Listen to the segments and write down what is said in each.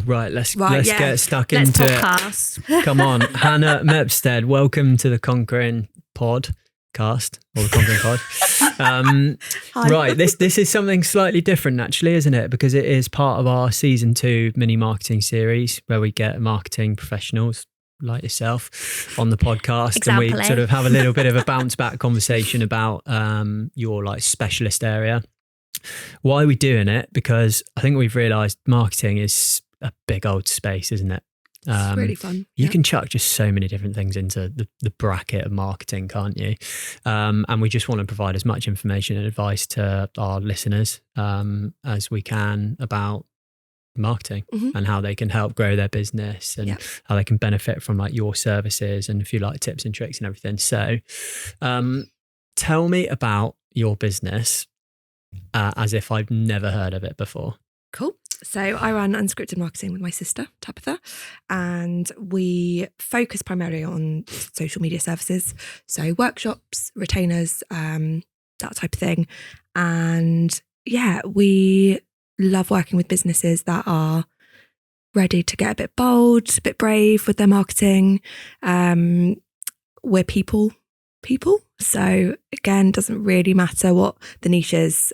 right. Let's yeah. get stuck Let's into podcast. it. Come on, Hanna Mepstead, welcome to the Conquering Podcast or the Conquering Pod. Hi. Right, this is something slightly different, actually, isn't it? Because it is part of our season 2 mini marketing series where we get marketing professionals like yourself on the podcast, and we sort of have a little bit of a bounce back conversation about your like specialist area. Why are we doing it? Because I think we've realised marketing is a big old space, isn't it? It's really fun. You can chuck just so many different things into the bracket of marketing, can't you? And we just want to provide as much information and advice to our listeners as we can about marketing and how they can help grow their business and how they can benefit from like your services and a few like tips and tricks and everything. So tell me about your business as if I've never heard of it before. Cool. So I run unscripted marketing with my sister, Tabitha, and we focus primarily on social media services. So workshops, retainers, that type of thing. And yeah, we love working with businesses that are ready to get a bit bold, a bit brave with their marketing. We're people. So again, doesn't really matter what the niche is.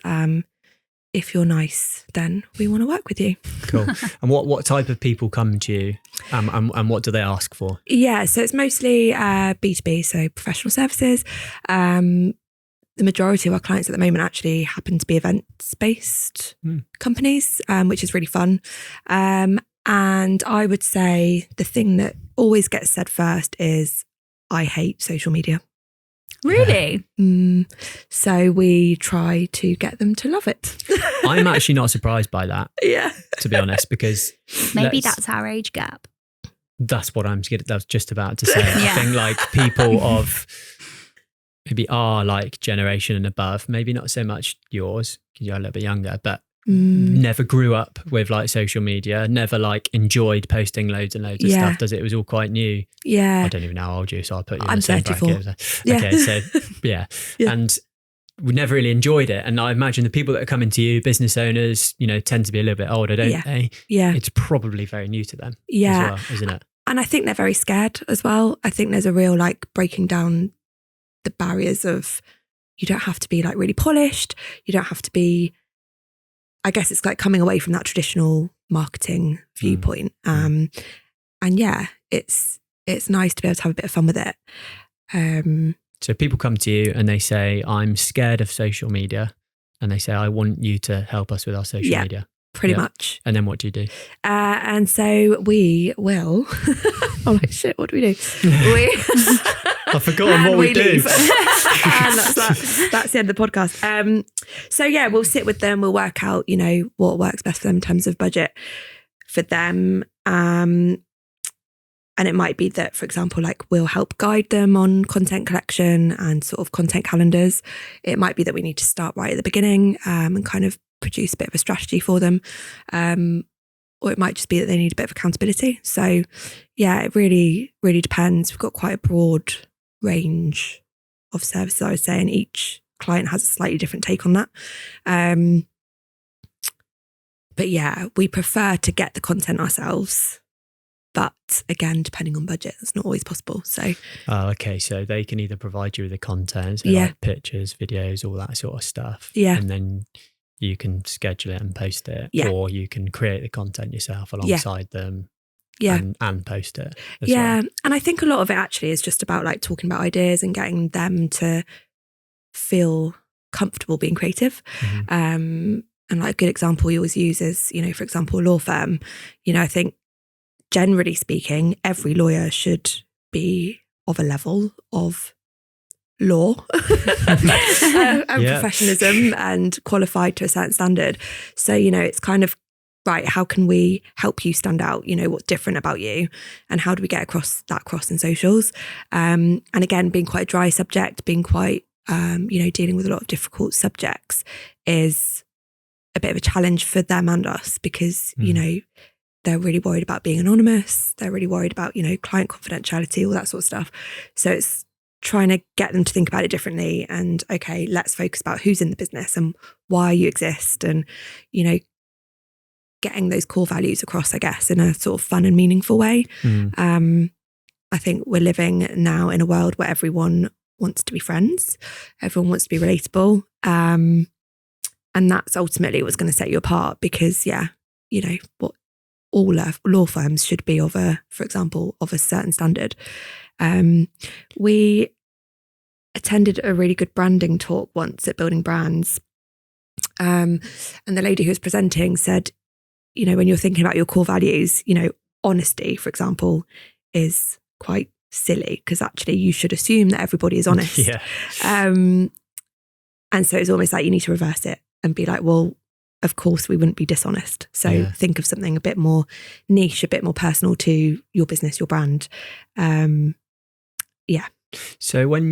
If you're nice, then we want to work with you. Cool. And what type of people come to you and what do they ask for? Yeah, so it's mostly B2B, so professional services. The majority of our clients at the moment actually happen to be events-based companies, which is really fun. And I would say the thing that always gets said first is, I hate social media. Really? So we try to get them to love it. I'm actually not surprised by that. Yeah. To be honest, because maybe that's our age gap. That's what I was just about to say. I think like people of maybe our like generation and above, maybe not so much yours because you're a little bit younger, but never grew up with like social media, never like enjoyed posting loads and loads of stuff. Does it was all quite new. Yeah. I don't even know how old you, so I'll put you in I'm the same 34. bracket. Okay, so yeah. And we never really enjoyed it. And I imagine the people that are coming to you, business owners, tend to be a little bit older, don't they? Yeah. It's probably very new to them as well, isn't it? And I think they're very scared as well. I think there's a real like breaking down the barriers of, you don't have to be like really polished. You don't have to be, I guess it's like coming away from that traditional marketing viewpoint. And yeah, it's nice to be able to have a bit of fun with it. So people come to you and they say, I'm scared of social media. And they say, I want you to help us with our social media. Pretty much. And then what do you do? And so we will, oh like shit, what do we do? I've forgotten what we do. And that's the end of the podcast. So yeah, we'll sit with them. We'll work out, what works best for them in terms of budget for them. And it might be that, for example, like we'll help guide them on content collection and sort of content calendars. It might be that we need to start right at the beginning and kind of produce a bit of a strategy for them. Or it might just be that they need a bit of accountability. So yeah, it really, really depends. We've got quite a broad range of services, I would say, and each client has a slightly different take on that. But yeah, we prefer to get the content ourselves. But again, depending on budget, that's not always possible. So, okay, so they can either provide you with the content, so like pictures, videos, all that sort of stuff. Yeah. And then you can schedule it and post it. Yeah. Or you can create the content yourself alongside them. Yeah. And post it. Well. And I think a lot of it actually is just about like talking about ideas and getting them to feel comfortable being creative. And like a good example we always use is, for example, a law firm. I think generally speaking, every lawyer should be of a level of law and professionalism and qualified to a certain standard. So, it's kind of, right, how can we help you stand out? What's different about you and how do we get across in socials? And again, being quite a dry subject, being quite, dealing with a lot of difficult subjects is a bit of a challenge for them and us because, they're really worried about being anonymous. They're really worried about, client confidentiality, all that sort of stuff. So it's trying to get them to think about it differently and, okay, let's focus about who's in the business and why you exist and, getting those core values across, I guess, in a sort of fun and meaningful way. I think we're living now in a world where everyone wants to be friends. Everyone wants to be relatable. And that's ultimately what's going to set you apart because, what all law firms should be for example, of a certain standard. We attended a really good branding talk once at Building Brands. And the lady who was presenting said, when you're thinking about your core values, honesty, for example, is quite silly because actually you should assume that everybody is honest. Yeah. And so it's almost like you need to reverse it and be like, well, of course we wouldn't be dishonest. So think of something a bit more niche, a bit more personal to your business, your brand. So when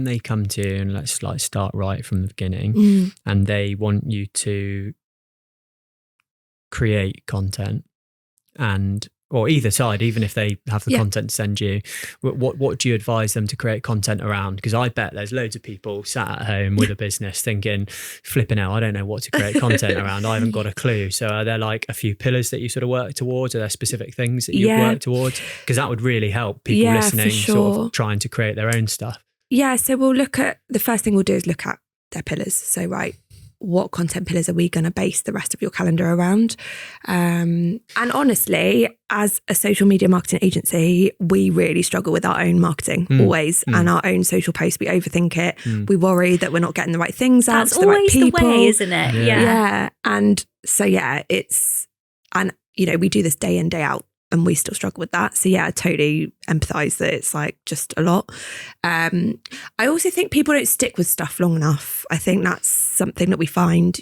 they come to you and let's like start right from the beginning and they want you to create content or either side, even if they have the content to send you, what do you advise them to create content around? Because I bet there's loads of people sat at home with a business thinking, flipping out, I don't know what to create content around. I haven't got a clue. So are there like a few pillars that you sort of work towards? Are there specific things that you work towards? Because that would really help people listening, sort of trying to create their own stuff. Yeah, so we'll look at, the first thing we'll do is look at their pillars. So, what content pillars are we going to base the rest of your calendar around? And honestly, as a social media marketing agency, we really struggle with our own marketing always and our own social posts. We overthink it. We worry that we're not getting the right things out to the right people. That's always the way, isn't it? Yeah. And so, we do this day in, day out. And we still struggle with that. So I totally empathise that it's like just a lot. I also think people don't stick with stuff long enough. I think that's something that we find,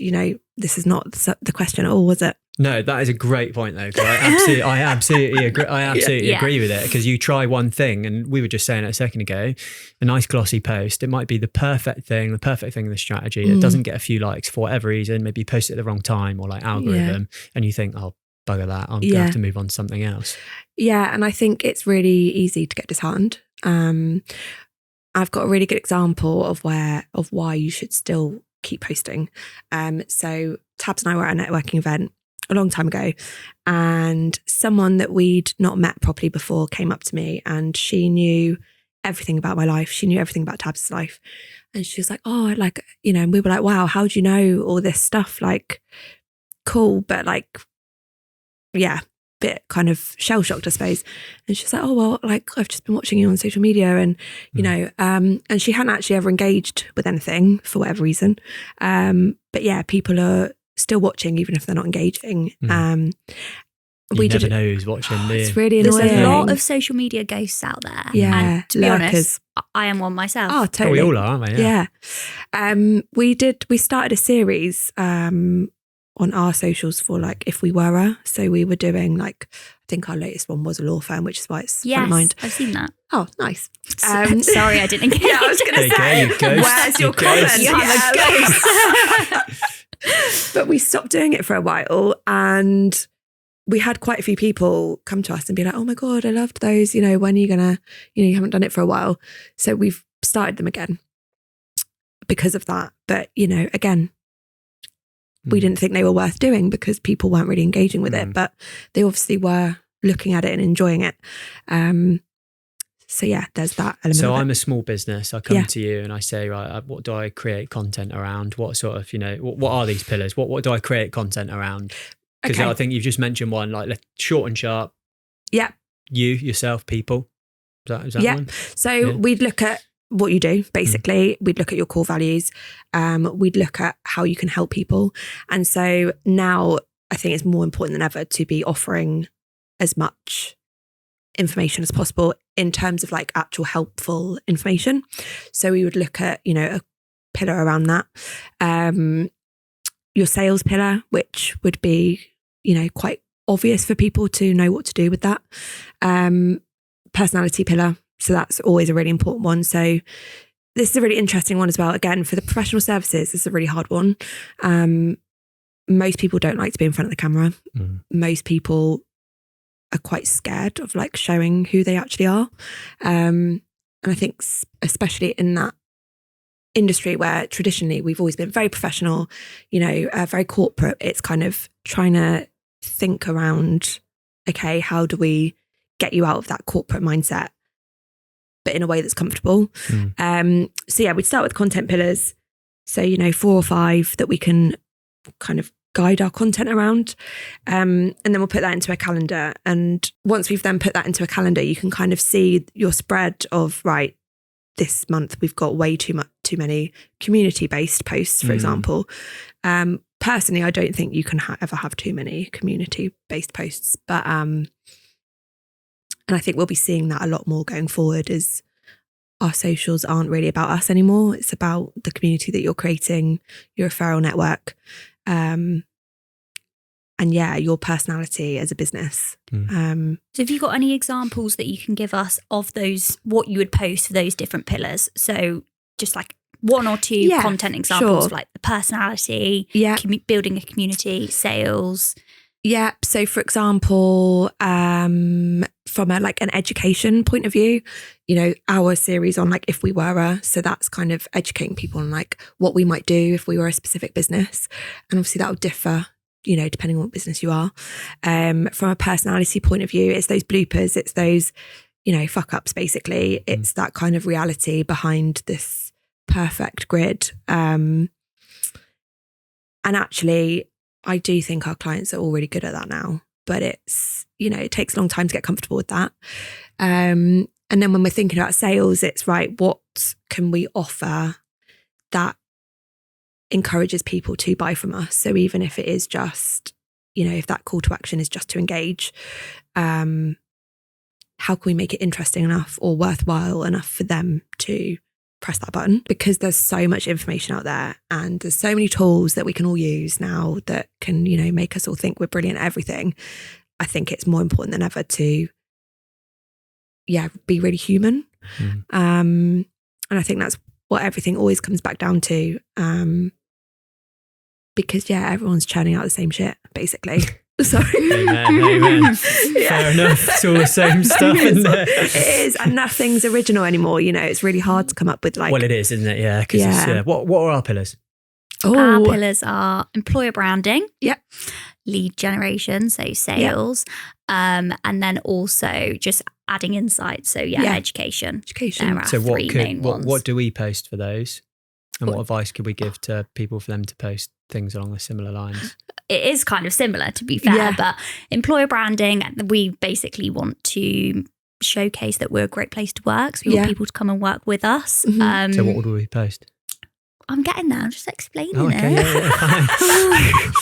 this is not the question at all, was it? No, that is a great point though. I absolutely agree. I absolutely agree with it because you try one thing, and we were just saying it a second ago, a nice glossy post. It might be the perfect thing in the strategy. It doesn't get a few likes for whatever reason. Maybe you post it at the wrong time or like algorithm, and you think, oh, bugger that, I'm going to have to move on to something else. Yeah, and I think it's really easy to get disheartened. I've got a really good example of why you should still keep posting. So Tabs and I were at a networking event a long time ago, and someone that we'd not met properly before came up to me, and she knew everything about my life. She knew everything about Tabs' life. And she was like, oh, and we were like, wow, how do you know all this stuff? Like, cool, but bit kind of shell-shocked, I suppose. And she's like, oh, well, I've just been watching you on social media and, and she hadn't actually ever engaged with anything for whatever reason. But people are still watching even if they're not engaging. You never know who's watching. It's really annoying. There's a lot of social media ghosts out there. Yeah. And to be honest, I am one myself. Oh, totally. We all are, aren't we? Yeah. We started a series on our socials for if we were. So we were doing I think our latest one was a law firm, which is why it's front of mind. I've seen that. Oh, nice. Sorry, I didn't engage. I was going to say, where's your comment? You have a ghost. But we stopped doing it for a while, and we had quite a few people come to us and be like, oh my God, I loved those. When are you going to, you haven't done it for a while. So we've started them again because of that. But, again, we didn't think they were worth doing because people weren't really engaging with it, but they obviously were looking at it and enjoying it. So there's that element. So I'm a small business. I come to you and I say, right, what do I create content around? What sort of, what are these pillars? What do I create content around? Because I think you've just mentioned one, short and sharp. Yeah. You, yourself, people. Is that one? So we'd look at what you do, basically. We'd look at your core values. We'd look at how you can help people. And so now I think it's more important than ever to be offering as much information as possible in terms of actual helpful information. So we would look at, a pillar around that. Your sales pillar, which would be, quite obvious for people to know what to do with that. Personality pillar. So that's always a really important one. So this is a really interesting one as well. Again, for the professional services, this is a really hard one. Most people don't like to be in front of the camera. Most people are quite scared of showing who they actually are. And I think especially in that industry where traditionally we've always been very professional, very corporate, it's kind of trying to think around, okay, how do we get you out of that corporate mindset, but in a way that's comfortable? So yeah, we'd start with content pillars. So, 4 or 5 that we can kind of guide our content around. And then we'll put that into a calendar. And once we've then put that into a calendar, you can kind of see your spread of, right, this month we've got way too many community-based posts, for example. Personally, I don't think you can ever have too many community-based posts. But and I think we'll be seeing that a lot more going forward, as our socials aren't really about us anymore. It's about the community that you're creating, your referral network, and yeah, your personality as a business. So have you got any examples that you can give us of those, what you would post for those different pillars? So just like 1 or 2 content examples, like the personality, building a community, sales. Yeah. So for example, from an education point of view, our series on like If We Were, so that's kind of educating people on like what we might do if we were a specific business. And obviously that will differ, depending on what business you are. From a personality point of view, it's those bloopers, it's those, fuck ups, basically. It's that kind of reality behind this perfect grid. And actually, I do think our clients are all really good at that now, but it's, it takes a long time to get comfortable with that. And then when we're thinking about sales, it's right, what can we offer that encourages people to buy from us? So even if it is just, if that call to action is just to engage, how can we make it interesting enough or worthwhile enough for them to press that button? Because there's so much information out there and there's so many tools that we can all use now that can, make us all think we're brilliant at everything. I think it's more important than ever to, be really human. And I think that's what everything always comes back down to. Because everyone's churning out the same shit, basically. Sorry. Amen. Fair enough. It's all the same stuff, isn't it? It is, and nothing's original anymore. It's really hard to come up with Well, it is, isn't it? Yeah. Because what are our pillars? Our pillars are employer branding. Yep. Lead generation, so sales. And then also just adding insight. So education. There are so 3 main ones. What do we post for those? And what advice could we give to people for them to post things along the similar lines? It is kind of similar, to be fair, but employer branding, we basically want to showcase that we're a great place to work. So we want people to come and work with us. So what would we post? I'm getting there. I'm just explaining okay, it.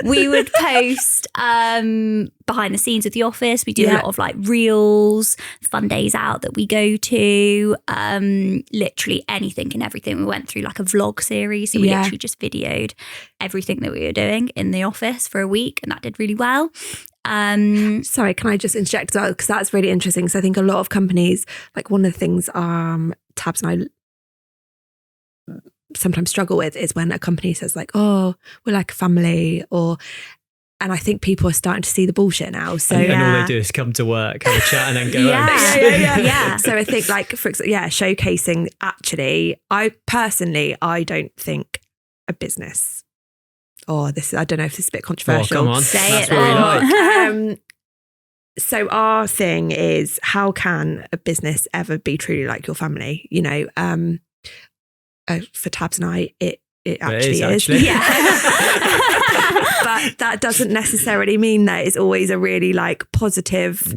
We would post behind the scenes of the office. We do a lot of like reels, fun days out that we go to, literally anything and everything. We went through like a vlog series. So we literally just videoed everything that we were doing in the office for a week, and that did really well. Sorry, can I just interject as well? Because that's really interesting. So I think a lot of companies, like one of the things Tabs and I sometimes struggle with is when a company says like, oh, we're like a family, and I think people are starting to see the bullshit now. So and all they do is come to work, have a chat, and then go home. Yeah. So I think like, for example, showcasing, actually, I don't think a business, I don't know if this is a bit controversial. Oh, come on. Say That's it. what we like. So our thing is, how can a business ever be truly like your family? For Tabs and I, it actually is. Yeah. But that doesn't necessarily mean that it's always a really like positive,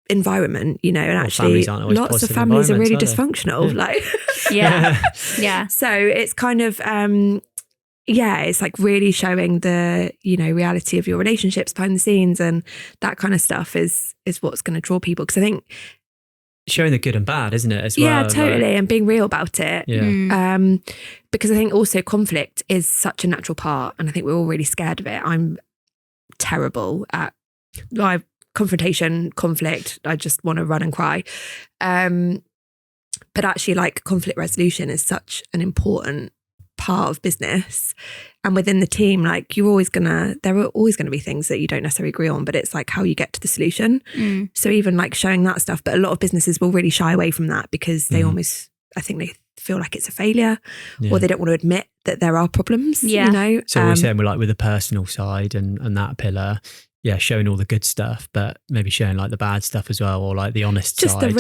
environment, and actually lots of families are really dysfunctional. So it's kind of, it's like really showing the, reality of your relationships behind the scenes, and that kind of stuff is what's going to draw people. Because I think showing the good and bad, isn't it, as well? Yeah, totally. And being real about it. Yeah. Because I think also conflict is such a natural part, and I think we're all really scared of it. I'm terrible at conflict. I just want to run and cry. But actually, like, conflict resolution is such an important part of business, and within the team, like, there are always gonna be things that you don't necessarily agree on, but it's like how you get to the solution. So even like showing that stuff, but a lot of businesses will really shy away from that because they almost, I think they feel like it's a failure, or they don't want to admit that there are problems. Yeah. You know. So we're saying we're like with the personal side and that pillar. Yeah, showing all the good stuff, but maybe showing like the bad stuff as well, or like the honest just side.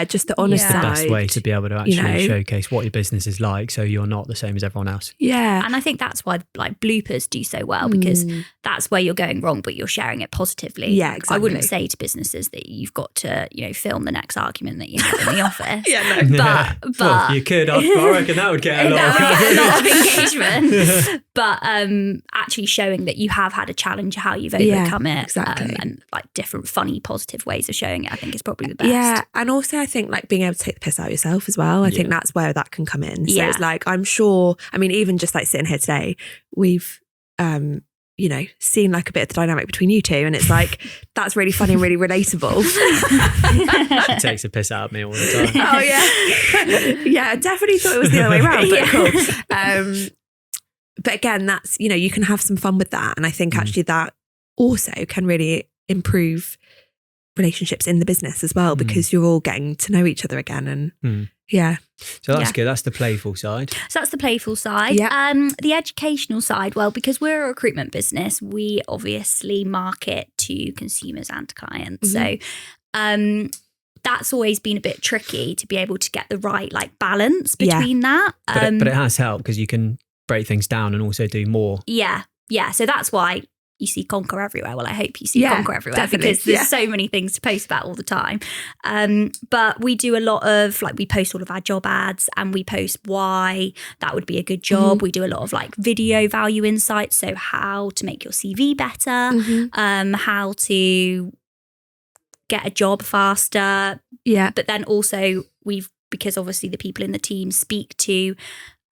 just the honest Yeah. side. The best way to be able to actually you know? showcase what your business is like, so you're not the same as everyone else. Yeah. And I think that's why like bloopers do so well, because that's where you're going wrong, but you're sharing it positively. Yeah, exactly. I wouldn't say to businesses that you've got to, you know, film the next argument that you have in the office. Yeah, no. But Well, you could. I reckon that would get a lot of engagement. But actually showing that you have had a challenge, how you've overcome it, exactly. And like different funny, positive ways of showing it, I think is probably the best. Yeah, and also I think like being able to take the piss out of yourself as well. I think that's where that can come in. So it's like, I'm sure, I mean, even just like sitting here today, we've you know, seen like a bit of the dynamic between you two, and it's like that's really funny and really relatable. It takes a piss out of me all the time. Oh yeah. Yeah, I definitely thought it was the other way around, but cool. But again, that's, you know, you can have some fun with that. And I think actually that also can really improve relationships in the business as well, because you're all getting to know each other again. And So that's good. That's the playful side. So that's the playful side. Yeah. The educational side, well, because we're a recruitment business, we obviously market to consumers and to clients. So that's always been a bit tricky to be able to get the right like balance between that. But it has helped, because you can break things down and also do more. Yeah. So that's why you see Conquer everywhere. Well, I hope you see Conquer everywhere, definitely. because there's so many things to post about all the time. But we do a lot of like, we post all of our job ads, and we post why that would be a good job. We do a lot of like video value insights. So how to make your CV better, how to get a job faster. Yeah. But then also because obviously the people in the team speak to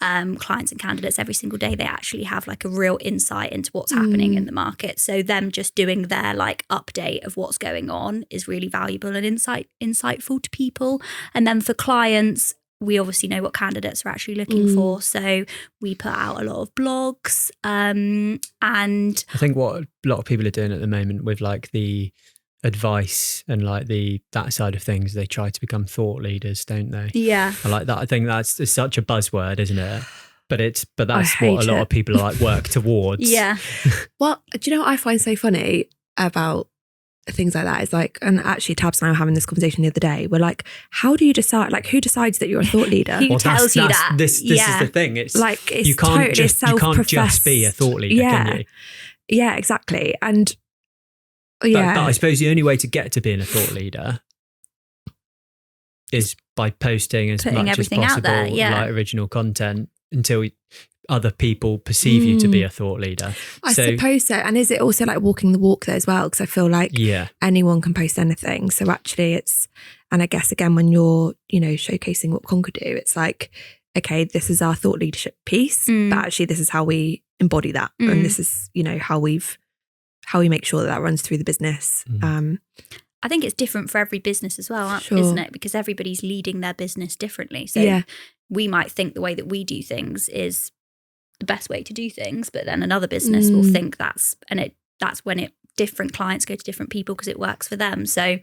clients and candidates every single day, they actually have like a real insight into what's happening in the market. So them just doing their like update of what's going on is really valuable and insightful to people. And then for clients, we obviously know what candidates are actually looking for. So we put out a lot of blogs. And I think what a lot of people are doing at the moment with like the advice and like that side of things, they try to become thought leaders, don't they? Yeah. I like that. I think it's such a buzzword, isn't it? But that's I what a lot hate of people like work towards. Yeah. Well, do you know what I find so funny about things like that is like, and actually Tabs and I were having this conversation the other day, we're like, how do you decide, like who decides that you're a thought leader? Who tells you that? This is the thing. It's like, it's you can't totally just be a thought leader, can you? Yeah, exactly. And But I suppose the only way to get to being a thought leader is by posting as Putting much as everything possible, out there, like original content, until other people perceive you to be a thought leader. I suppose so. And is it also like walking the walk there as well? Because I feel like anyone can post anything. So actually and I guess again, when you're, you know, showcasing what Con could do, it's like, okay, this is our thought leadership piece, but actually this is how we embody that. And this is, you know, how we make sure that runs through the business. I think it's different for every business as well, isn't it? Because everybody's leading their business differently. So we might think the way that we do things is the best way to do things, but then another business will think that's when different clients go to different people because it works for them. So I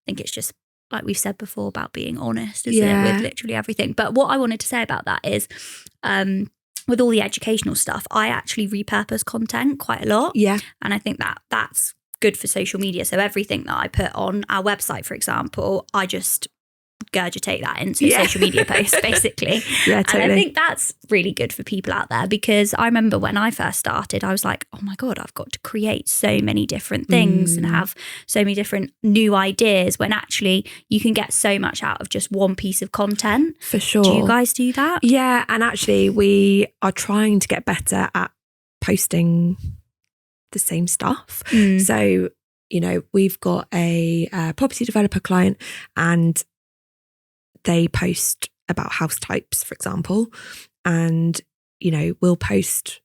think it's just like we've said before about being honest, isn't it, with literally everything. But what I wanted to say about that is with all the educational stuff, I actually repurpose content quite a lot. Yeah. And I think that's good for social media. So everything that I put on our website, for example, I just regurgitate that into social media posts, basically. Yeah, totally. And I think that's really good for people out there, because I remember when I first started, I was like, oh my God, I've got to create so many different things and have so many different new ideas, when actually you can get so much out of just one piece of content. For sure. Do you guys do that? Yeah. And actually we are trying to get better at posting the same stuff. So, you know, we've got a property developer client, and they post about house types, for example. And, you know, we'll post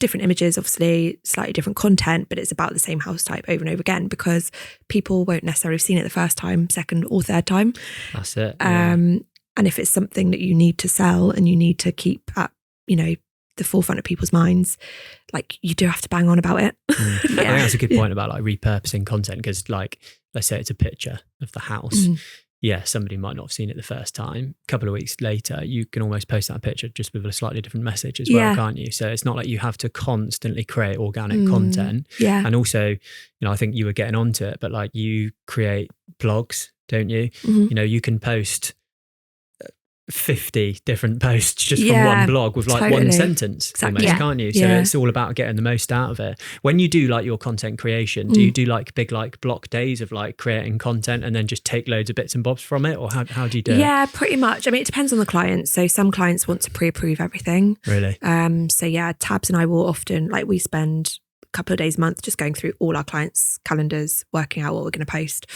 different images, obviously slightly different content, but it's about the same house type over and over again, because people won't necessarily have seen it the first time, second or third time. That's it. And if it's something that you need to sell and you need to keep at, you know, the forefront of people's minds, like you do have to bang on about it. I think that's a good point about like repurposing content, because like, let's say it's a picture of the house. somebody might not have seen it the first time. A couple of weeks later, you can almost post that picture just with a slightly different message as well, can't you? So it's not like you have to constantly create organic content. Yeah. And also, you know, I think you were getting onto it, but like you create blogs, don't you? Mm-hmm. You know, you can post 50 different posts just from one blog with like one sentence almost, can't you? So it's all about getting the most out of it. When you do like your content creation, do you do like big like block days of like creating content and then just take loads of bits and bobs from it, or how do you do it? Yeah, pretty much. I mean, it depends on the client. So some clients want to pre-approve everything. Really? So yeah, Tabs and I will often, like, we spend a couple of days a month just going through all our clients' calendars, working out what we're going to post.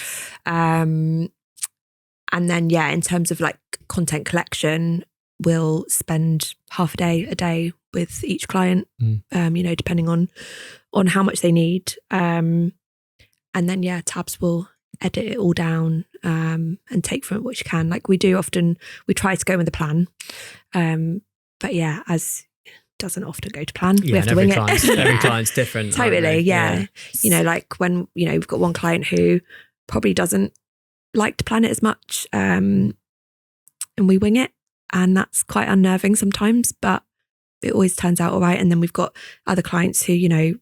And then, yeah, in terms of like content collection, we'll spend half a day with each client, you know, depending on how much they need. And then, yeah, Tabs will edit it all down and take from it what you can. Like we try to go with a plan. But yeah, as doesn't often go to plan. Yeah, we have to wing it. Every client's different. Totally, yeah. You know, like when, you know, we've got one client who probably doesn't like to plan it as much, and we wing it, and that's quite unnerving sometimes, but it always turns out all right. And then we've got other clients who, you know,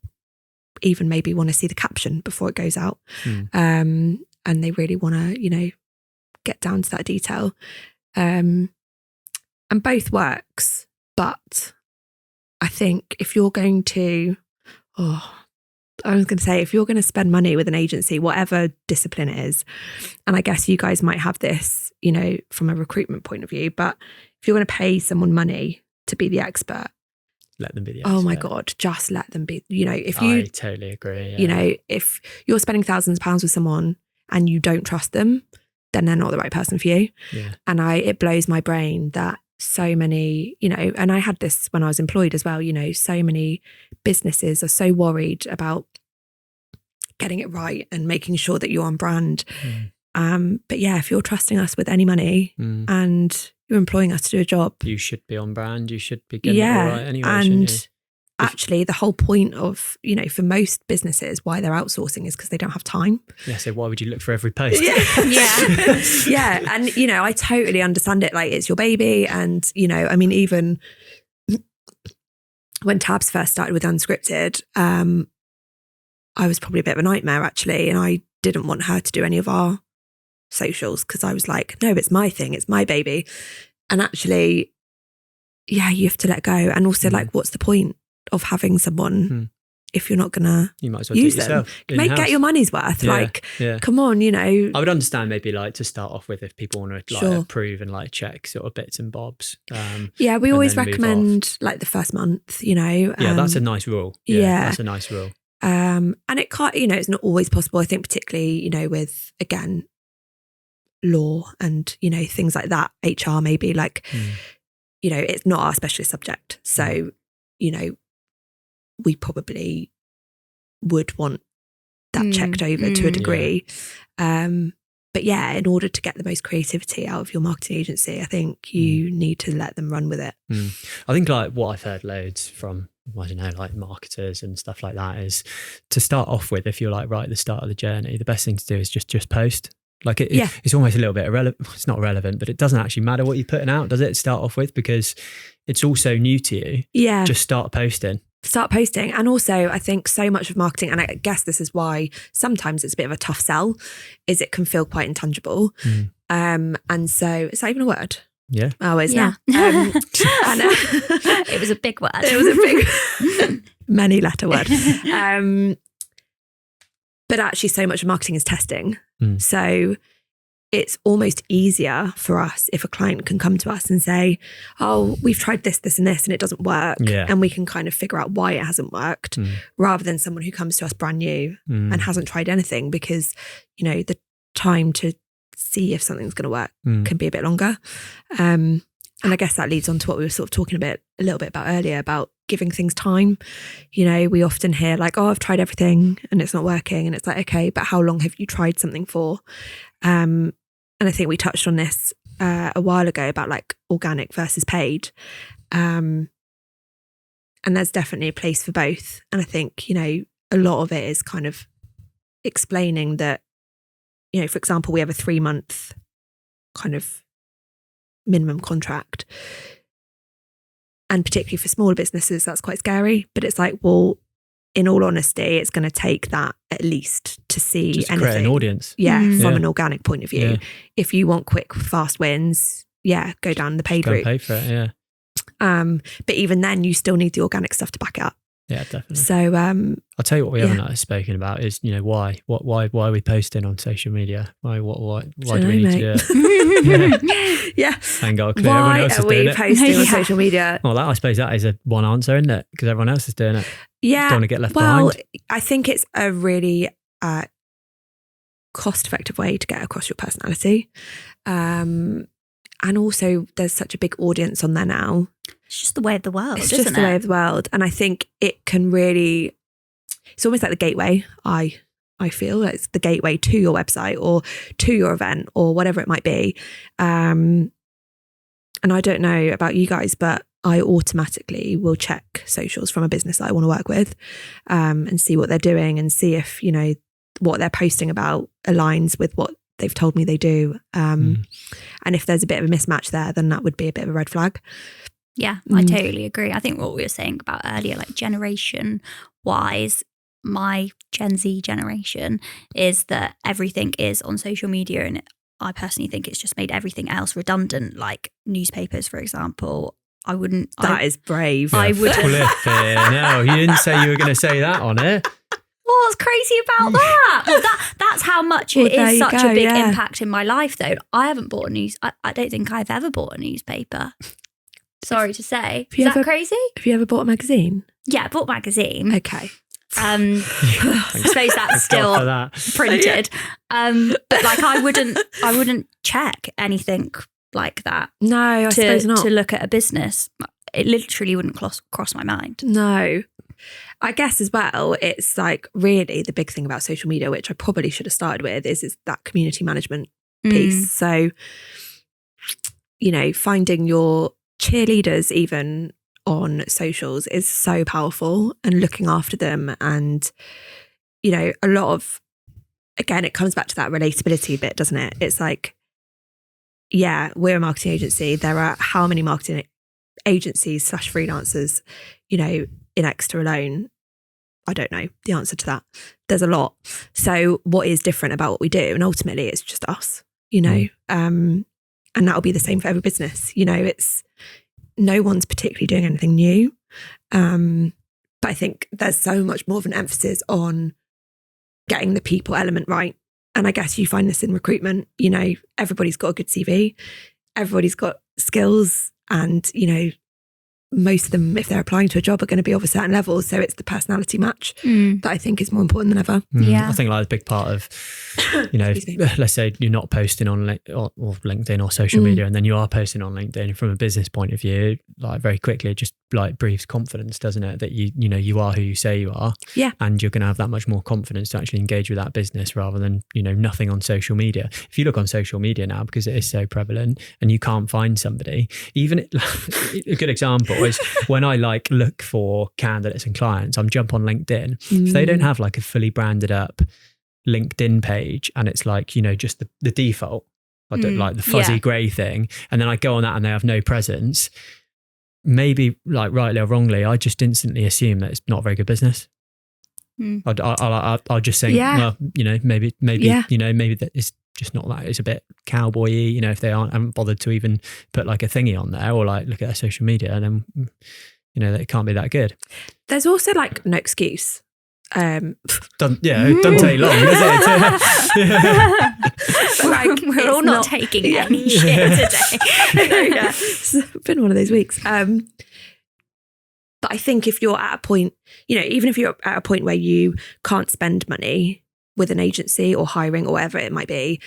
even maybe want to see the caption before it goes out, and they really want to, you know, get down to that detail, and both works. But I think if you're going to if you're going to spend money with an agency, whatever discipline it is, and I guess you guys might have this, you know, from a recruitment point of view, but if you're going to pay someone money to be the expert, let them be the expert. Oh my God, just let them be. You know, I totally agree. Yeah. You know, if you're spending thousands of pounds with someone and you don't trust them, then they're not the right person for you. Yeah. And it blows my brain that so many, you know, and I had this when I was employed as well, you know, so many businesses are so worried about getting it right and making sure that you're on brand. But yeah, if you're trusting us with any money and you're employing us to do a job, you should be on brand. You should be getting it all right anyway. And actually, the whole point of, you know, for most businesses, why they're outsourcing is because they don't have time. Yeah. So why would you look for every post? Yeah. And, you know, I totally understand it. Like, it's your baby. And, you know, I mean, even when Tabs first started with Unscripted, I was probably a bit of a nightmare, actually. And I didn't want her to do any of our socials because I was like, no, it's my thing. It's my baby. And actually, yeah, you have to let go. And also, like, what's the point of having someone if you're not gonna you might as well use do it them? yourself. Get your money's worth. Come on, you know. I would understand maybe like to start off with if people want to like approve and like check sort of bits and bobs. Yeah, we always recommend like the first month, you know. Yeah, that's a nice rule. Yeah, that's a nice rule. And it can't, you know, it's not always possible. I think particularly, you know, with, again, law and, you know, things like that, HR maybe, like, you know, it's not our specialist subject. So, you know, we probably would want that checked over to a degree. But yeah, in order to get the most creativity out of your marketing agency, I think you need to let them run with it. I think like what I've heard loads from, I don't know, like marketers and stuff like that is to start off with, if you're like right at the start of the journey, the best thing to do is just post. Like it's almost a little bit irrelevant. It's not irrelevant, but it doesn't actually matter what you're putting out, does it? Start off with, because it's also new to you. Yeah. Just start posting. And also I think so much of marketing, and I guess this is why sometimes it's a bit of a tough sell, is it can feel quite intangible. And so, is that even a word? Yeah. Oh, it's now. It was a big word. It was a big many letter word. But actually so much of marketing is testing. So it's almost easier for us if a client can come to us and say, oh, we've tried this, this and this, and it doesn't work. Yeah. And we can kind of figure out why it hasn't worked, rather than someone who comes to us brand new and hasn't tried anything, because, you know, the time to see if something's going to work can be a bit longer. And I guess that leads on to what we were sort of talking a little bit about earlier, about giving things time. You know, we often hear like, oh, I've tried everything and it's not working. And it's like, okay, but how long have you tried something for? And I think we touched on this a while ago about like organic versus paid. And there's definitely a place for both. And I think, you know, a lot of it is kind of explaining that, you know, for example, we have a 3-month kind of minimum contract. And particularly for smaller businesses, that's quite scary. But it's like, well, in all honesty, it's going to take that at least to see just anything. create an audience. Yeah, Mm. from Yeah. an organic point of view. Yeah. If you want quick, fast wins, go down the paid Go and route. pay for it. Yeah. But even then, you still need the organic stuff to back it up. Yeah, definitely. So, I'll tell you what we Yeah. haven't spoken about is, why are we posting on social media? Why do we Dunno, need to do it? yeah. Thank God, clear. Everyone Why else is are we doing it. posting on Yeah. social media? Well, I suppose that is a one answer, isn't it? Because everyone else is doing it. Don't Yeah. want to get left Well, behind. I think it's a really cost-effective way to get across your personality. And also, there's such a big audience on there now. It's just the way of the world, It's isn't just the way of the world. And I think it can really, it's almost like the gateway. I feel it's the gateway to your website or to your event or whatever it might be. And I don't know about you guys, but I automatically will check socials from a business that I want to work with, and see what they're doing and see if, what they're posting about aligns with what they've told me they do. And if there's a bit of a mismatch there, then that would be a bit of a red flag. Yeah, I totally agree. I think what we were saying about earlier, like generation wise, my Gen Z generation is that everything is on social media, and I personally think it's just made everything else redundant, like newspapers, for example. That is brave. I wouldn't. No, you didn't say you were going to say that on it. What's crazy about that? Well, that's how much Well, it there is you such go, a big yeah. impact in my life, though. I haven't bought I don't think I've ever bought a newspaper. Sorry to say. Have you Is that ever- crazy? Have you ever bought a magazine? Yeah, I bought a magazine. Okay. I suppose that's Thank God for still that. printed. But like I wouldn't check anything like that No, I suppose not. to look at a business. It literally wouldn't cross my mind. No. I guess as well, it's like really the big thing about social media, which I probably should have started with, is that community management piece. So, finding your cheerleaders even on socials is so powerful, and looking after them. And, a lot of, again, it comes back to that relatability bit, doesn't it? It's like, yeah, we're a marketing agency. There are how many marketing agencies / freelancers, in Exeter alone? I don't know the answer to that. There's a lot. So what is different about what we do? And ultimately it's just us, and that'll be the same for every business. It's no one's particularly doing anything new. But I think there's so much more of an emphasis on getting the people element right. And I guess you find this in recruitment, everybody's got a good CV, everybody's got skills, and, most of them, if they're applying to a job, are going to be of a certain level. So it's the personality match that I think is more important than ever. Yeah. I think like a big part of, Excuse me. let's say you're not posting on or LinkedIn or social media, and then you are posting on LinkedIn from a business point of view, like very quickly, it just like breathes confidence, doesn't it? That you are who you say you are. Yeah. And you're going to have that much more confidence to actually engage with that business rather than, nothing on social media. If you look on social media now, because it is so prevalent and you can't find somebody, even a good example is when I look for candidates and clients, I'm jump on LinkedIn. If they don't have like a fully branded up LinkedIn page and it's like, just the default, I don't like the fuzzy grey thing, and then I go on that and they have no presence, maybe like rightly or wrongly, I just instantly assume that it's not a very good business. I'll just think, well, maybe, maybe that it's just not that, it's a bit cowboy-y, if they haven't bothered to even put like a thingy on there or like look at their social media, and then, it can't be that good. There's also like no excuse. It doesn't take long, does it? But like, We're all it's not taking any shit today. Yeah, it's been one of those weeks. But I think if you're at a point, even if you're at a point where you can't spend money with an agency or hiring or whatever it might be,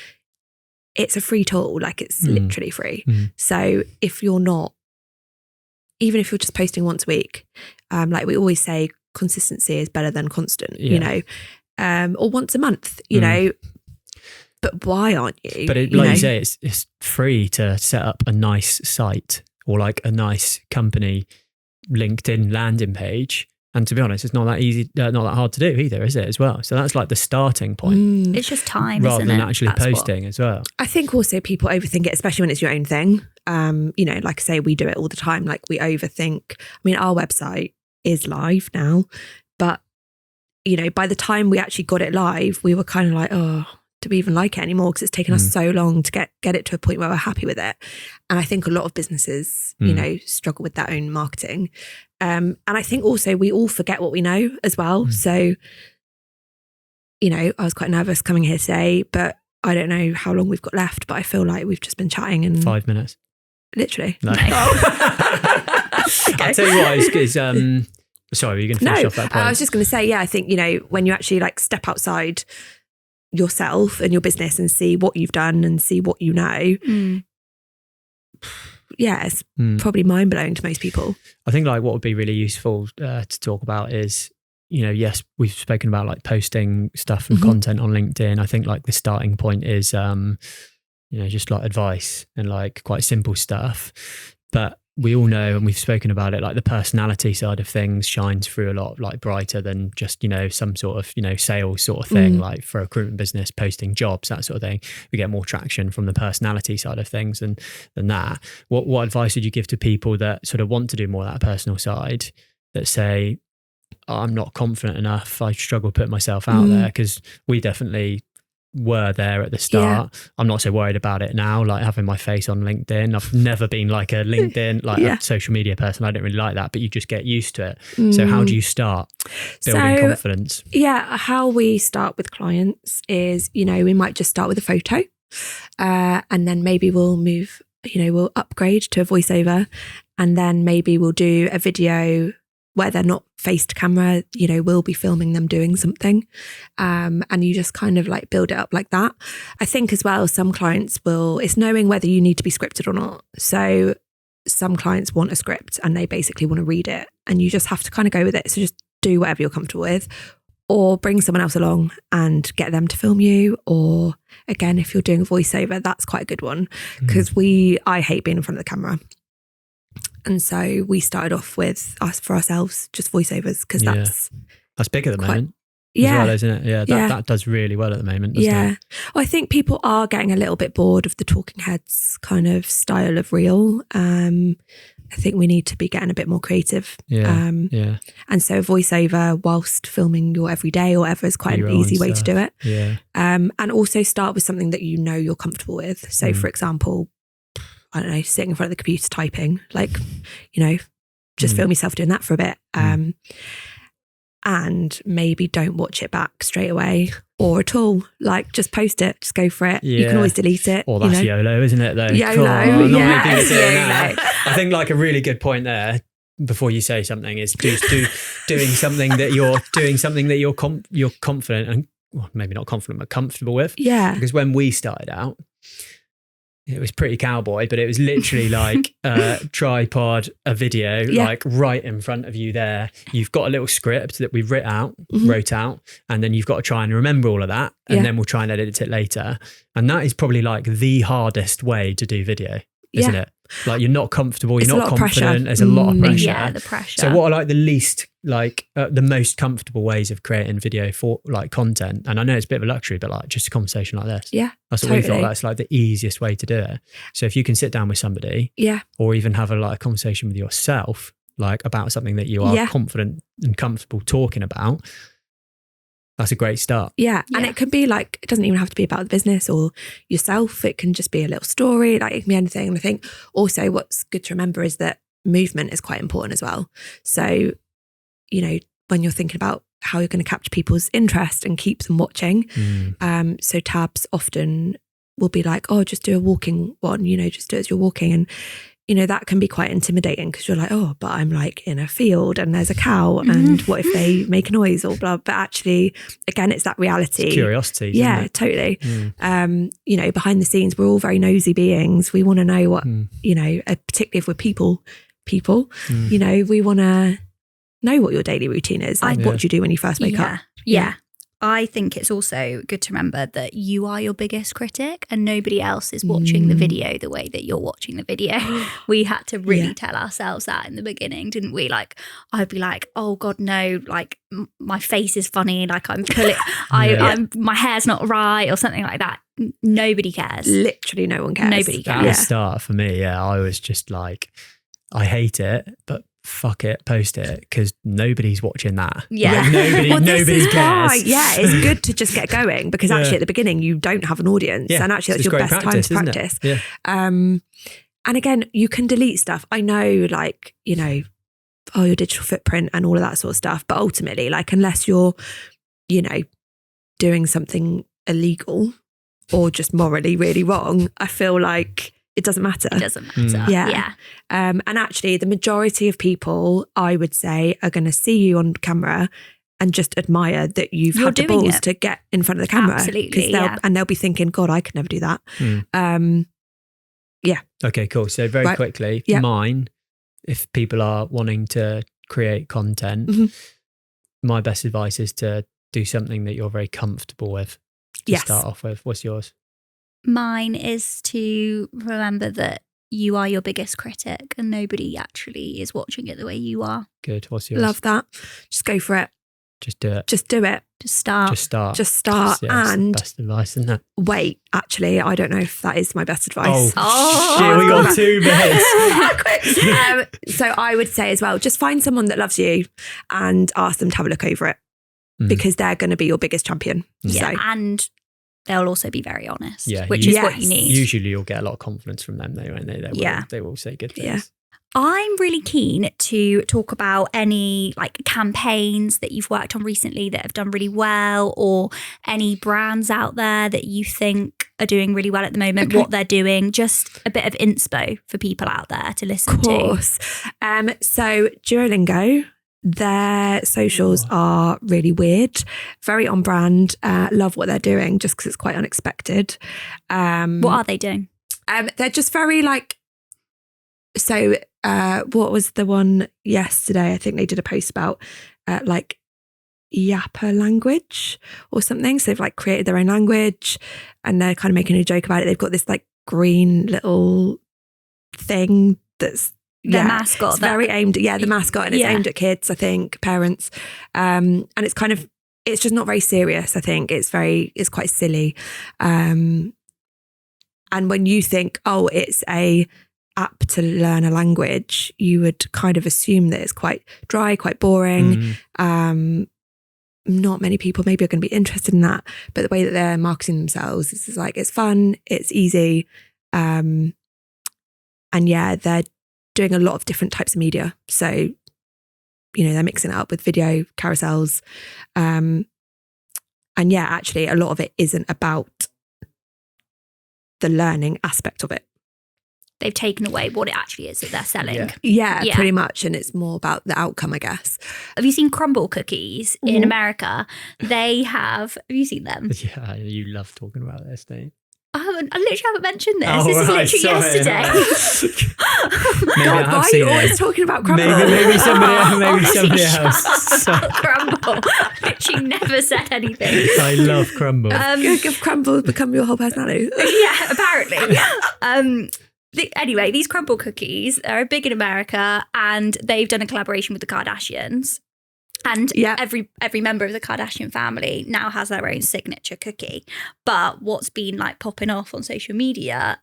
it's a free tool. Like it's literally free. So if you're not, even if you're just posting once a week, like we always say, consistency is better than constant, or once a month, but why aren't you? But you say, it's free to set up a nice site or like a nice company LinkedIn landing page And to be honest, it's not that easy, not that hard to do either, is it, as well? So that's like the starting point. It's just time, rather isn't than it? actually That's posting as well. I think also people overthink it, especially when it's your own thing. Like I say, we do it all the time. Like we overthink. I mean, our website is live now, but by the time we actually got it live, we were kind of like, oh, do we even like it anymore? Because it's taken us so long to get it to a point where we're happy with it. And I think a lot of businesses, struggle with their own marketing. And I think also we all forget what we know as well. So, I was quite nervous coming here today, but I don't know how long we've got left, but I feel like we've just been chatting and 5 minutes. Literally. No. Okay. I'll tell you what is sorry, were you going to finish off that point? I was just going to say, I think, when you actually like step outside yourself and your business and see what you've done and see what you know, it's probably mind blowing to most people. I think like what would be really useful to talk about is, yes, we've spoken about like posting stuff and content on LinkedIn. I think like the starting point is, just like advice and like quite simple stuff. But we all know, and we've spoken about it, like the personality side of things shines through a lot like brighter than just, some sort of, sales sort of thing, like for a recruitment business, posting jobs, that sort of thing. We get more traction from the personality side of things than that. What advice would you give to people that sort of want to do more of that personal side, that say, I'm not confident enough, I struggle putting myself out there? Because we definitely were there at the start. I'm not so worried about it now, like having my face on LinkedIn. I've never been like a LinkedIn, like a social media person. I don't really like that, but you just get used to it. So how do you start building confidence? How we start with clients is, we might just start with a photo and then maybe we'll move, we'll upgrade to a voiceover, and then maybe we'll do a video where they're not face to camera, we'll be filming them doing something. And you just kind of like build it up like that. I think as well, some clients it's knowing whether you need to be scripted or not. So some clients want a script and they basically want to read it, and you just have to kind of go with it. So just do whatever you're comfortable with, or bring someone else along and get them to film you. Or again, if you're doing a voiceover, that's quite a good one, because I hate being in front of the camera. And so we started off with for ourselves, just voiceovers, because that's big at the moment. As well, isn't it? Yeah, that does really well at the moment, doesn't it? Well, I think people are getting a little bit bored of the talking heads kind of style of reel. I think we need to be getting a bit more creative. And so voiceover whilst filming your everyday or whatever is quite an easy way to do it. And also start with something that you're comfortable with. So for example, I don't know, sitting in front of the computer typing, like, just film yourself doing that for a bit. And maybe don't watch it back straight away or at all. Like, just post it, just go for it. You can always delete it. Or that's YOLO, isn't it, though? YOLO, YOLO. I think like a really good point there before you say something is doing something that you're confident and, well, maybe not confident, but comfortable with. Yeah. Because when we started out, it was pretty cowboy, but it was literally like a tripod, a video, like right in front of you there. You've got a little script that we wrote out, and then you've got to try and remember all of that, and then we'll try and edit it later. And that is probably like the hardest way to do video, isn't it? Like you're not comfortable, you're not confident. There's a lot of pressure. Yeah, the pressure. So what are like the least, the most comfortable ways of creating video for like content? And I know it's a bit of a luxury, but like just a conversation like this. Yeah, that's what we thought. That's like the easiest way to do it. So if you can sit down with somebody, or even have a conversation with yourself, like about something that you are confident and comfortable talking about, that's a great start. Yeah. And it can be like, it doesn't even have to be about the business or yourself. It can just be a little story, like it can be anything. And I think also what's good to remember is that movement is quite important as well. So, when you're thinking about how you're going to capture people's interest and keep them watching. So tabs often will be like, oh, just do a walking one, just do it as you're walking. And, that can be quite intimidating because you're like, oh, but I'm like in a field and there's a cow and what if they make a noise or blah. But actually, again, it's that reality. It's curiosity. Yeah, totally. Behind the scenes, we're all very nosy beings. We want to know what, particularly if we're people, we want to know what your daily routine is. Like what do you do when you first wake up? Yeah. I think it's also good to remember that you are your biggest critic and nobody else is watching the video the way that you're watching the video. We had to really tell ourselves that in the beginning, didn't we? Like, I'd be like, oh God, no, like my face is funny, like I'm pulling, I'm my hair's not right or something like that. Nobody cares. Literally no one cares. Nobody cares. At the start for me, I was just like, I hate it, but fuck it, post it, because nobody's watching that. Yeah. Like, nobody cares. Why, it's good to just get going, because actually at the beginning you don't have an audience, and actually that's your best time to practice. Yeah. And again, you can delete stuff. I know, like, you know, your digital footprint and all of that sort of stuff, but ultimately, like, unless you're, you know, doing something illegal or just morally really wrong, I feel like it doesn't matter. It doesn't matter. Yeah. And actually, the majority of people, I would say, are going to see you on camera and just admire that you've had the balls to get in front of the camera. Absolutely. And they'll be thinking, God, I could never do that. Okay, cool. So very quickly, mine, if people are wanting to create content, my best advice is to do something that you're very comfortable with to start off with. What's yours? Mine is to remember that you are your biggest critic and nobody actually is watching it the way you are. Good. What's yours? Love that. Just go for it. Just do it. Just do it. Just start. Just start. And best advice, isn't it? Wait, actually, I don't know if that is my best advice. Shit, we got 2 minutes. So I would say as well, just find someone that loves you and ask them to have a look over it, because they're going to be your biggest champion. Yeah, so. and they'll also be very honest, Yeah, which is what you need. Usually you'll get a lot of confidence from them, though, won't they? They will say good things. Yeah. I'm really keen to talk about any like campaigns that you've worked on recently that have done really well, or any brands out there that you think are doing really well at the moment, what they're doing, just a bit of inspo for people out there to listen to. Of course. So Duolingo, their socials are really weird, very on brand. Love what they're doing just because it's quite unexpected. What are they doing? They're just very like, so what was the one yesterday? I think they did a post about like Yapper language or something. So they've like created their own language and they're kind of making a joke about it. They've got this like green little thing that's their mascot. It's very aimed at, the mascot, and it's aimed at kids, I think, parents. And it's kind of, it's just not very serious, I think. It's quite silly. And when you think, it's a app to learn a language, you would kind of assume that it's quite dry, quite boring. Not many people maybe are going to be interested in that, but the way that they're marketing themselves is like, it's fun, it's easy. And they're doing a lot of different types of media. So, you know, they're mixing it up with video, carousels. And actually a lot of it isn't about the learning aspect of it. They've taken away what it actually is that they're selling. Yeah, pretty much. And it's more about the outcome, I guess. Have you seen Crumble cookies in America? They have you seen them? Yeah, you love talking about this, don't you? I literally haven't mentioned this. This is literally yesterday. God, why are you always talking about Crumble? Maybe somebody else. Crumble. Literally never said anything. I love Crumble. If Crumble become your whole personality. Yeah, apparently. Anyway, these Crumble cookies are big in America and they've done a collaboration with the Kardashians. And every member of the Kardashian family now has their own signature cookie. But what's been like popping off on social media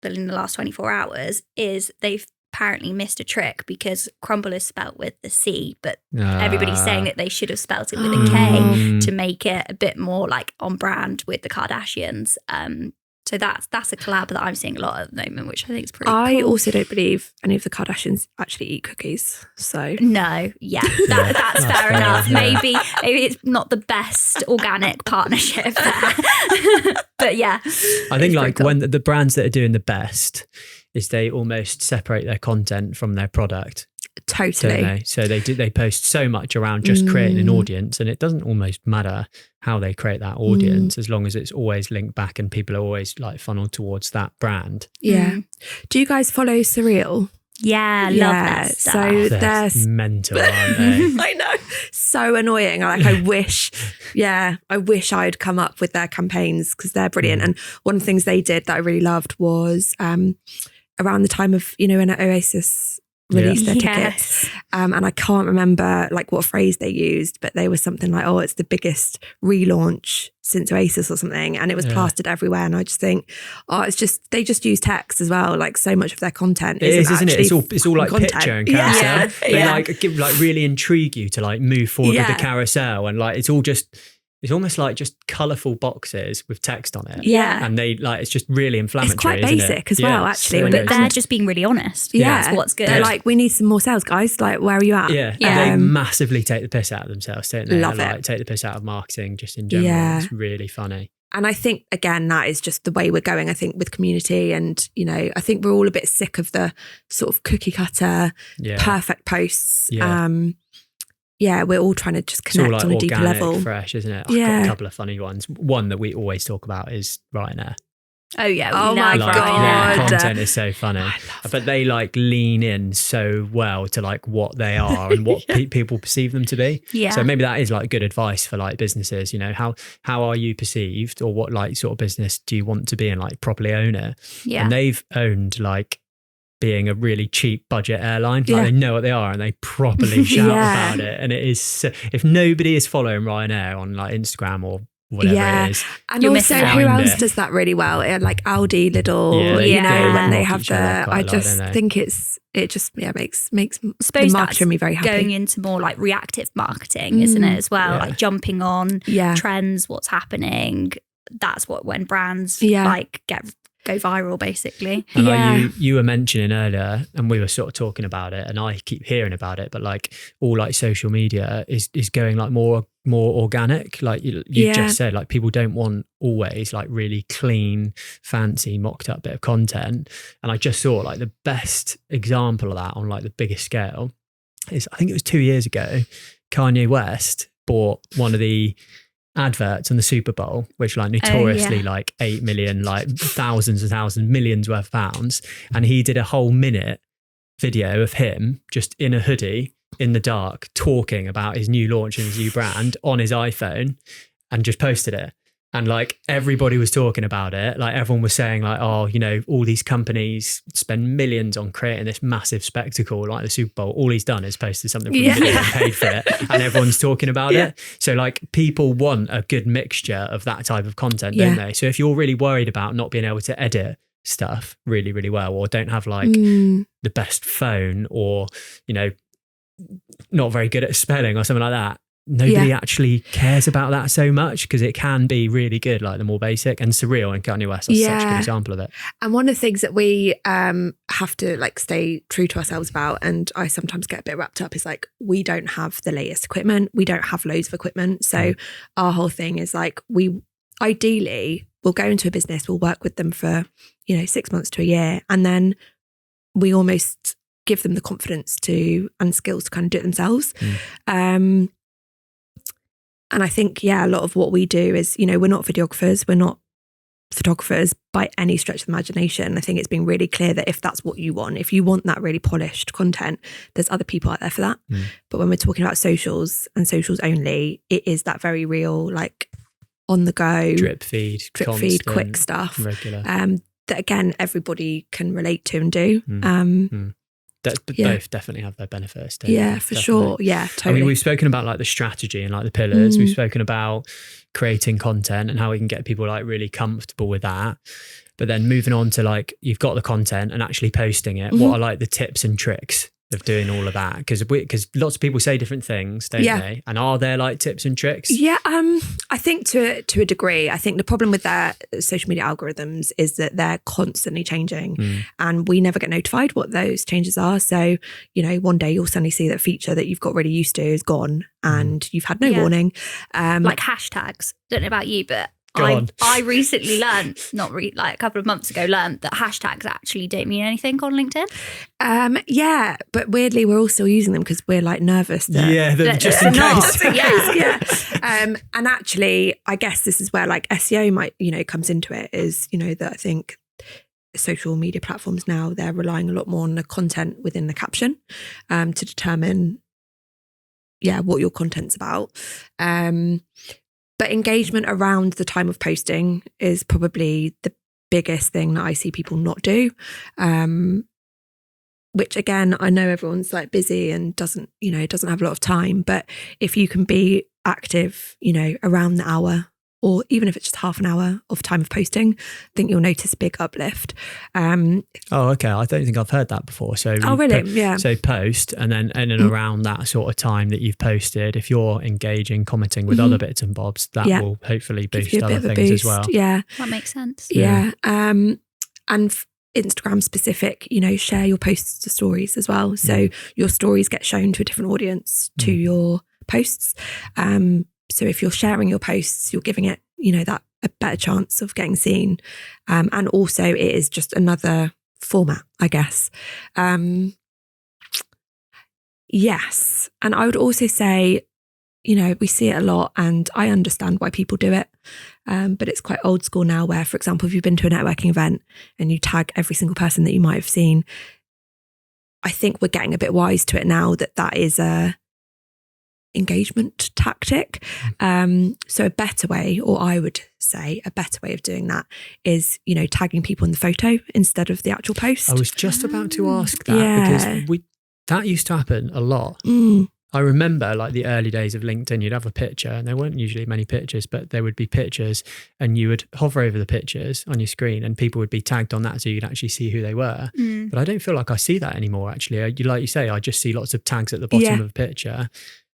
in the last 24 hours is they've apparently missed a trick, because Crumble is spelt with the C, but everybody's saying that they should have spelt it with a K to make it a bit more like on brand with the Kardashians. So that's a collab that I'm seeing a lot at the moment, which I think is pretty cool. I also don't believe any of the Kardashians actually eat cookies. So no, that's fair enough. Yeah. Maybe it's not the best organic partnership there. But yeah. I think like cool. When the brands that are doing the best is they almost separate their content from their product. Totally. Don't they? So they post so much around just creating an audience, and it doesn't almost matter how they create that audience as long as it's always linked back and people are always like funneled towards that brand. Yeah. Do you guys follow Surreal Yeah, love that stuff. So They're there's mental, aren't they? I know, so annoying. Like I wish I'd come up with their campaigns because they're brilliant. And one of the things they did that I really loved was around the time of, when Oasis released their tickets. And I can't remember like what phrase they used, but they were something like, oh, it's the biggest relaunch since Oasis or something. And it was plastered everywhere. And I just think, they just use text as well. Like so much of their content isn't it? It's all like content. picture and carousel. They like give like really intrigue you to like move forward with the carousel, and like it's almost like just colourful boxes with text on it. Yeah. And they like, it's just really inflammatory. It's quite basic as well, actually. So but they're just being really honest. Yeah. That's what's good. They're like, we need some more sales, guys. Like, where are you at? Yeah. They massively take the piss out of themselves, don't they? Love it. Like, take the piss out of marketing just in general. Yeah. It's really funny. And I think, again, that is just the way we're going, I think, with community. And, I think we're all a bit sick of the sort of cookie cutter, perfect posts. We're all trying to just connect like on a deeper organic, level. fresh, isn't it? I've got a couple of funny ones. One that we always talk about is Ryanair. Oh yeah. Oh my God. Their content is so funny. But they like lean in so well to like what they are and what people perceive them to be. Yeah. So maybe that is like good advice for like businesses, how are you perceived, or what like sort of business do you want to be and like properly own it? Yeah. And they've owned like being a really cheap budget airline. Like they know what they are and they properly shout about it. And it is so, if nobody is following Ryanair on like Instagram or whatever it is. And also who else does that really well? Like Aldi, Lidl, when they have I just think it just makes the marketer and me very happy. Going into more like reactive marketing, isn't it, as well? Like jumping on trends, what's happening. That's when brands like go viral, basically. And like you were mentioning earlier, and we were sort of talking about it, and I keep hearing about it, but like all like social media is going like more organic. Like you just said, like people don't want always like really clean, fancy, mocked up bit of content. And I just saw like the best example of that on like the biggest scale is, I think it was 2 years ago, Kanye West bought one of the adverts on the Super Bowl, which like notoriously like 8 million, like thousands and thousands, millions worth of pounds. And he did a whole minute video of him just in a hoodie in the dark talking about his new launch and his new brand on his iPhone, and just posted it. And like everybody was talking about it. Like everyone was saying like, oh, all these companies spend millions on creating this massive spectacle like the Super Bowl. All he's done is posted something from the video and paid for it. And everyone's talking about it. So like people want a good mixture of that type of content, don't they? So if you're really worried about not being able to edit stuff really, really well, or don't have like the best phone, or, not very good at spelling or something like that, nobody actually cares about that so much, because it can be really good, like the more basic. And Surreal and Kanye West are such a good example of it. And one of the things that we have to like stay true to ourselves about, and I sometimes get a bit wrapped up, is like we don't have the latest equipment. We don't have loads of equipment. So our whole thing is like, we ideally will go into a business, we'll work with them for 6 months to a year, and then we almost give them the confidence and skills to kind of do it themselves. And I think, a lot of what we do is, we're not videographers, we're not photographers by any stretch of the imagination. I think it's been really clear that if that's what you want, if you want that really polished content, there's other people out there for that. But when we're talking about socials and socials only, it is that very real, like on the go, drip feed, quick stuff, regular. That again, everybody can relate to and do. Both definitely have their benefits. For definitely. Sure. Yeah, totally. I mean, we've spoken about like the strategy and like the pillars. We've spoken about creating content and how we can get people like really comfortable with that. But then moving on to like, you've got the content and actually posting it. What are like the tips and tricks of doing all of that? Because lots of people say different things, don't they? And are there like tips and tricks? Yeah, I think to a degree. I think the problem with their social media algorithms is that they're constantly changing, and we never get notified what those changes are. So, one day you'll suddenly see that feature that you've got really used to is gone, and you've had no warning. Like hashtags. Don't know about you, but I recently learned, like a couple of months ago, learned that hashtags actually don't mean anything on LinkedIn. But weirdly, we're all still using them because we're like nervous. Just in case. And actually, I guess this is where like SEO might, comes into it. Is that I think social media platforms now, they're relying a lot more on the content within the caption to determine, what your content's about. But engagement around the time of posting is probably the biggest thing that I see people not do. Which again, I know everyone's like busy and doesn't have a lot of time, but if you can be active, around the hour, or even if it's just half an hour of time of posting, I think you'll notice a big uplift. Oh, okay. I don't think I've heard that before. So, really? Yeah. So post, and then around that sort of time that you've posted, if you're engaging, commenting with other bits and bobs, that will hopefully boost other things as well. Yeah, that makes sense. Yeah. And Instagram specific, share your posts to stories as well. So your stories get shown to a different audience to your posts. So if you're sharing your posts, you're giving it, that a better chance of getting seen. And also it is just another format, I guess. Yes. And I would also say, we see it a lot and I understand why people do it. But it's quite old school now where, for example, if you've been to a networking event and you tag every single person that you might have seen, I think we're getting a bit wise to it now that is a engagement tactic. So a better way, or I would say a better way of doing that is, tagging people in the photo instead of the actual post. I was just about to ask that because that used to happen a lot. I remember like the early days of LinkedIn, you'd have a picture and there weren't usually many pictures, but there would be pictures and you would hover over the pictures on your screen and people would be tagged on that so you could actually see who they were. But I don't feel like I see that anymore, actually. Like you say, I just see lots of tags at the bottom of a picture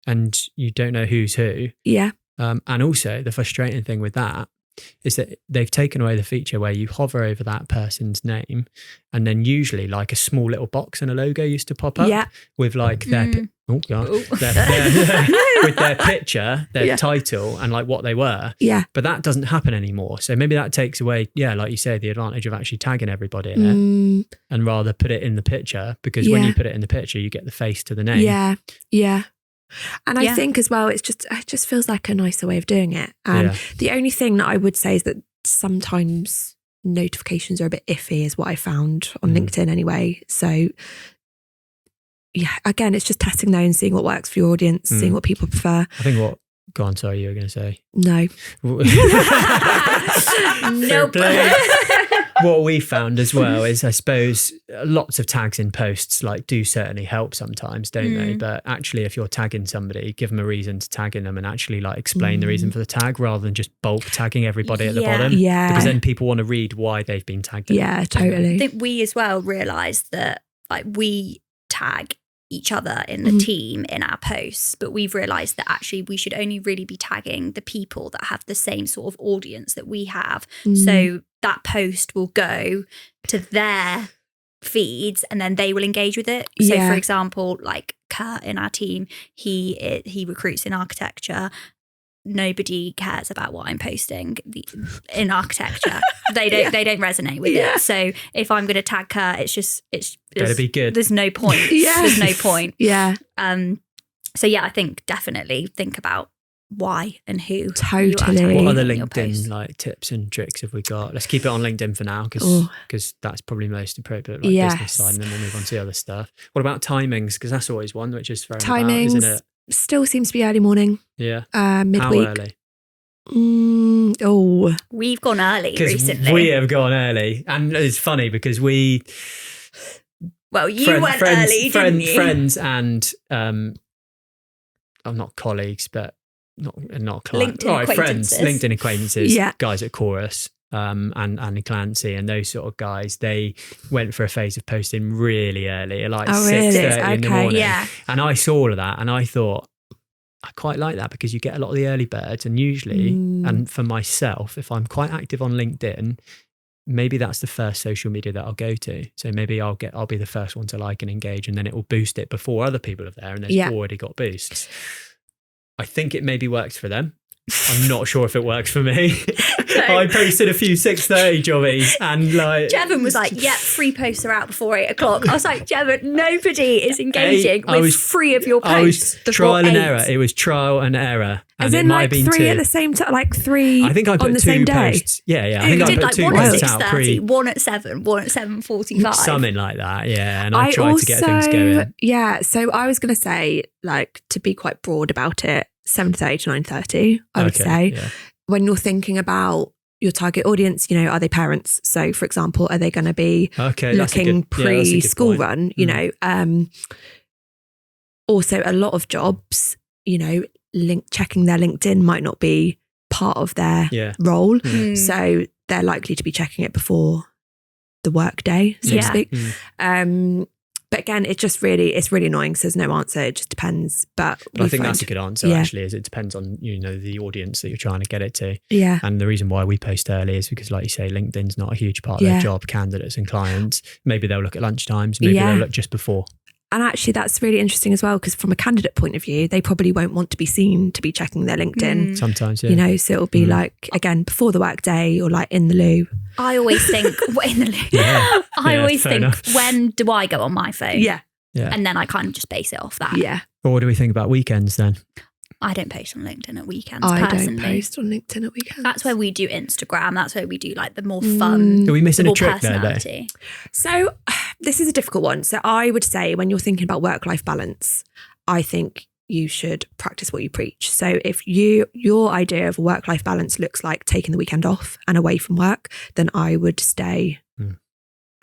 and you don't know who's who. Yeah. And also the frustrating thing with that is that they've taken away the feature where you hover over that person's name and then usually like a small little box and a logo used to pop up with like their with their picture, their title and like what they were. Yeah. But that doesn't happen anymore. So maybe that takes away, like you say, the advantage of actually tagging everybody in it and rather put it in the picture, because when you put it in the picture, you get the face to the name. Yeah. Yeah. And I think as well, it just feels like a nicer way of doing it. The only thing that I would say is that sometimes notifications are a bit iffy, is what I found on LinkedIn anyway. So again, it's just testing those and seeing what works for your audience, seeing what people prefer. I think go on, sorry, you were going to say. No. Nope. What we found as well is, I suppose, lots of tags in posts like do certainly help sometimes, don't they? But actually, if you're tagging somebody, give them a reason to tag in them and actually like explain the reason for the tag rather than just bulk tagging everybody at the bottom. Yeah. Because then people want to read why they've been tagged in. Yeah, totally. I think we as well realised that like we tag each other in the team in our posts, but we've realised that actually we should only really be tagging the people that have the same sort of audience that we have. So that post will go to their feeds and then they will engage with it. So for example, like Kurt in our team, he recruits in architecture. Nobody cares about what I'm posting in architecture. They don't resonate with it. So if I'm going to tag Kurt, it's better be good. There's no point. There's no point. Yeah. So I think definitely think about why and who. Totally. What other LinkedIn like tips and tricks have we got? Let's keep it on LinkedIn for now because that's probably most appropriate, like business side, and then we'll move on to the other stuff. What about timings? Because that's always one which is thrown about, isn't it? Still seems to be early morning. Yeah. Midweek. How early? We've gone early recently. We have gone early, and it's funny because you went early, didn't you? Friends and not colleagues, but not clients. LinkedIn acquaintances, guys at Chorus. And Clancy and those sort of guys, they went for a phase of posting really early, like 6:30 in the morning. Yeah. And I saw all of that and I thought, I quite like that because you get a lot of the early birds, and usually, and for myself, if I'm quite active on LinkedIn, maybe that's the first social media that I'll go to. So maybe I'll be the first one to like and engage, and then it will boost it before other people are there and they've already got boosts. I think it maybe works for them. I'm not sure if it works for me. I posted a few 6:30 jobbies and like Jevon was like, "Yep, free posts are out before 8 o'clock." I was like, "Jevon, nobody is engaging with 3 of your posts." I was before trial and 8. error. It was trial and error. As And in it might like have been 3 two. at the same time, like 3 I think I put on the 2 same day. posts. Yeah. I You think I did put like 2 one at posts out 6:30, one at 7, one at 7:45. something like that. Yeah, and I tried to get things going. Yeah, so I was going to say, like, to be quite broad about it, 7:30 to 9:30, I would say. Yeah. When you're thinking about your target audience, you know, are they parents? So, for example, are they going to be looking pre-school run? You know, also a lot of jobs, you know, checking their LinkedIn might not be part of their role. So they're likely to be checking it before the work day, so to speak. But again, it's really annoying. So there's no answer. It just depends. But I think that's a good answer actually, is it depends on, you know, the audience that you're trying to get it to. Yeah. And the reason why we post early is because, like you say, LinkedIn's not a huge part of their job, candidates and clients. Maybe they'll look at lunchtimes, maybe they'll look just before. And actually, that's really interesting as well, because from a candidate point of view, they probably won't want to be seen to be checking their LinkedIn. Sometimes, yeah. You know, so it'll be like, again, before the work day or like in the loo. I always think, in the loo. I always think, when do I go on my phone? Yeah. And then I kind of just base it off that. Yeah. Well, what do we think about weekends then? I don't post on LinkedIn at weekends, I personally. don't post on LinkedIn at weekends. That's where we do Instagram. That's where we do like the more fun. Are we missing the a trick there, though? personality. So this is a difficult one. So I would say when you're thinking about work-life balance, I think you should practice what you preach. So if your idea of work-life balance looks like taking the weekend off and away from work, then I would stay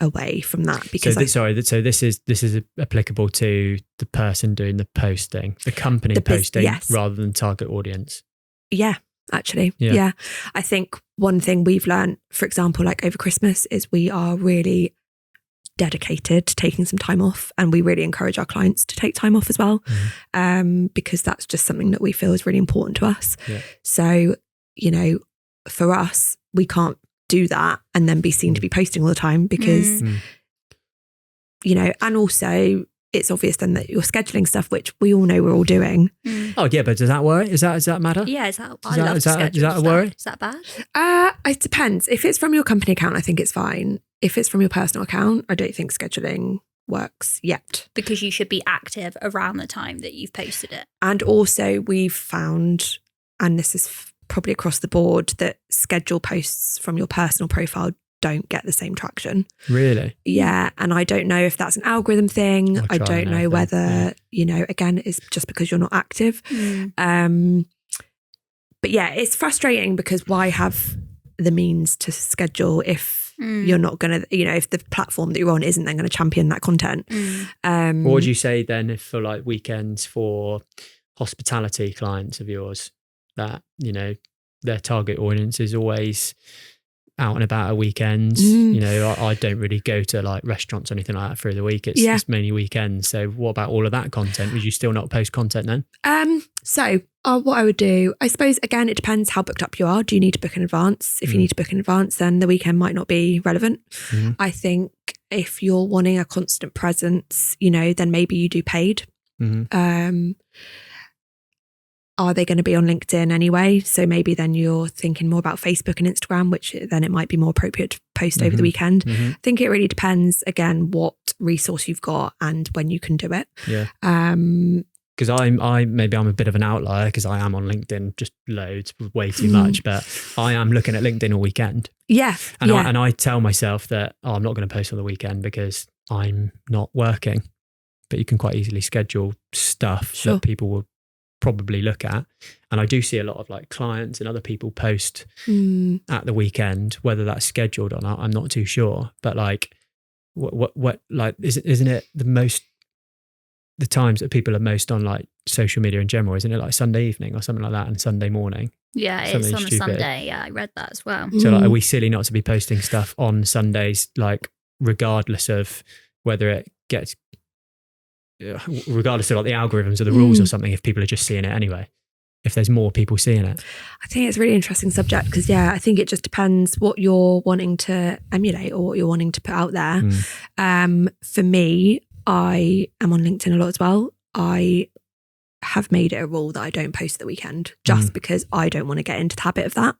away from that, because so this is applicable to the person doing the posting, the company posting, rather than target audience. Yeah, actually. Yeah. I think one thing we've learned, for example, like over Christmas, is we are really dedicated to taking some time off, and we really encourage our clients to take time off as well, because that's just something that we feel is really important to us. So, you know, for us, we can't do that and then be seen to be posting all the time, because you know, and also it's obvious then that you're scheduling stuff, which we all know we're all doing. Oh yeah, but does that worry? Does that matter? Yeah, Is that a worry? Is that bad? It depends. If it's from your company account, I think it's fine. If it's from your personal account, I don't think scheduling works yet. Because you should be active around the time that you've posted it. And also we've found, and this is probably across the board, that schedule posts from your personal profile don't get the same traction. Really? Yeah. And I don't know if that's an algorithm thing. I don't know whether, you know, again, it's just because you're not active. But yeah, it's frustrating, because why have the means to schedule if you're not going to, you know, if the platform that you're on isn't then going to champion that content. What would you say then if for like weekends for hospitality clients of yours, that, you know, their target audience is always out and about at weekends? You know, I don't really go to like restaurants or anything like that through the week. It's mainly weekends. So what about all of that content? Would you still not post content then? So what I would do, I suppose, again, it depends how booked up you are. Do you need to book in advance? If you need to book in advance, then the weekend might not be relevant. I think if you're wanting a constant presence, you know, then maybe you do paid. Are they going to be on LinkedIn anyway? So maybe then you're thinking more about Facebook and Instagram, which then it might be more appropriate to post over the weekend. I think it really depends, again, what resource you've got and when you can do it. Yeah. Because maybe I'm a bit of an outlier, because I am on LinkedIn just loads, way too much, but I am looking at LinkedIn all weekend. Yeah. And I tell myself that I'm not going to post on the weekend because I'm not working. But you can quite easily schedule stuff that people will probably look at. And I do see a lot of like clients and other people post at the weekend, whether that's scheduled or not, I'm not too sure. But like, what like, isn't it the times that people are most on like social media in general, isn't it like Sunday evening or something like that, and Sunday morning? Yeah, it's on a Sunday. Yeah, I read that as well. So like, are we silly not to be posting stuff on Sundays, like regardless of whether it gets, regardless of like the algorithms or the rules or something, if people are just seeing it anyway, if there's more people seeing it? I think it's a really interesting subject, because I think it just depends what you're wanting to emulate or what you're wanting to put out there. For me, I am on LinkedIn a lot as well. I have made it a rule that I don't post at the weekend, just because I don't want to get into the habit of that.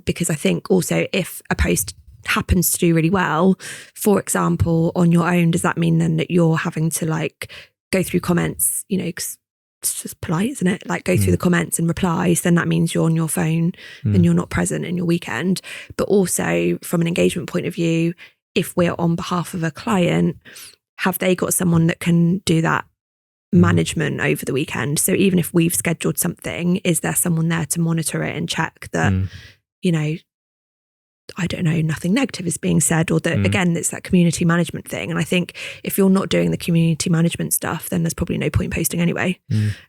Because I think also if a post happens to do really well, for example, on your own, does that mean then that you're having to like go through comments, you know, 'cause it's just polite, isn't it? Like go through the comments and replies, then that means you're on your phone and you're not present in your weekend. But also from an engagement point of view, if we're on behalf of a client, have they got someone that can do that management over the weekend? So even if we've scheduled something, is there someone there to monitor it and check that, you know, I don't know, nothing negative is being said, or that again, it's that community management thing. And I think if you're not doing the community management stuff, then there's probably no point posting anyway.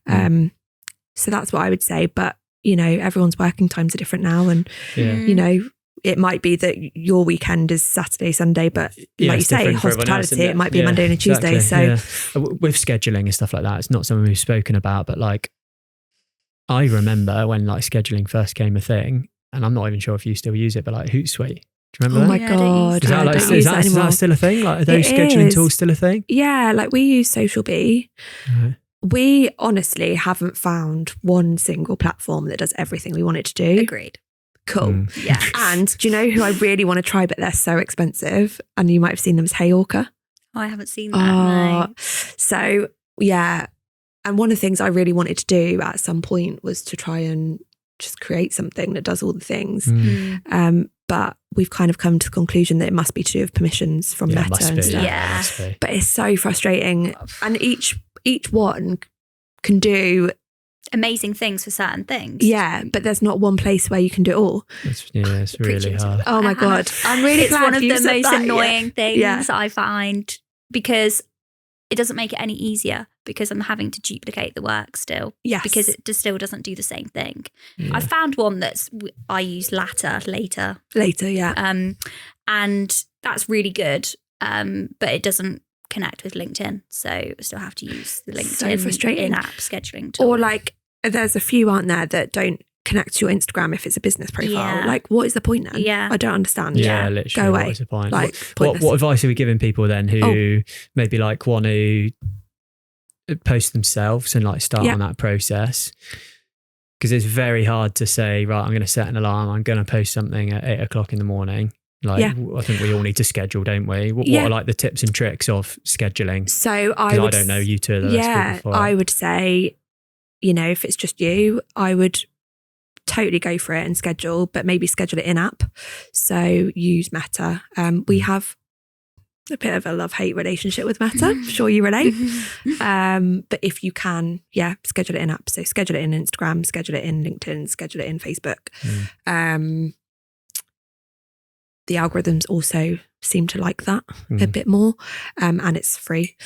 So that's what I would say. But, you know, everyone's working times are different now. And, you know, it might be that your weekend is Saturday, Sunday, but like you say, hospitality, it might be a Monday and a Tuesday. Exactly, so with scheduling and stuff like that, it's not something we've spoken about, but like, I remember when like scheduling first came a thing, and I'm not even sure if you still use it, but like Hootsuite. Do you remember that? Oh my God. Is that still a thing? Like, are those scheduling tools still a thing? Yeah, like we use Social Bee. We honestly haven't found one single platform that does everything we want it to do. Agreed. Cool. Yeah. And do you know who I really want to try, but they're so expensive? And you might have seen them as Heyorka. Oh, I haven't seen that. No. So yeah. And one of the things I really wanted to do at some point was to try and just create something that does all the things. But we've kind of come to the conclusion that it must be to do with permissions from Meta and stuff. Yeah. But it's so frustrating. And each one can do amazing things for certain things. Yeah, but there's not one place where you can do it all. It's really hard. Oh my God. I'm really glad it's one of the most annoying things I find, because it doesn't make it any easier, because I'm having to duplicate the work still. Yes. Because it still doesn't do the same thing. I found one I use later. Yeah. And that's really good. But it doesn't connect with LinkedIn. So I still have to use the LinkedIn in-app scheduling tool. Or like, there's a few, aren't there, that don't connect to your Instagram if it's a business profile. Yeah. Like, what is the point then? Yeah. I don't understand. Yeah, literally. Go away. What is the point? Like, what advice are we giving people then who maybe like want to post themselves and like start on that process? Because it's very hard to say, right, I'm going to set an alarm, I'm going to post something at 8 o'clock in the morning. Like, I think we all need to schedule, don't we? What are like the tips and tricks of scheduling? So I don't know you two. I would say, you know, if it's just you, I would totally go for it and schedule, but maybe schedule it in app. So use Meta. We have a bit of a love-hate relationship with Meta. I'm sure you relate. But if you can, schedule it in app. So schedule it in Instagram, schedule it in LinkedIn, schedule it in Facebook. The algorithms also seem to like that a bit more, and it's free.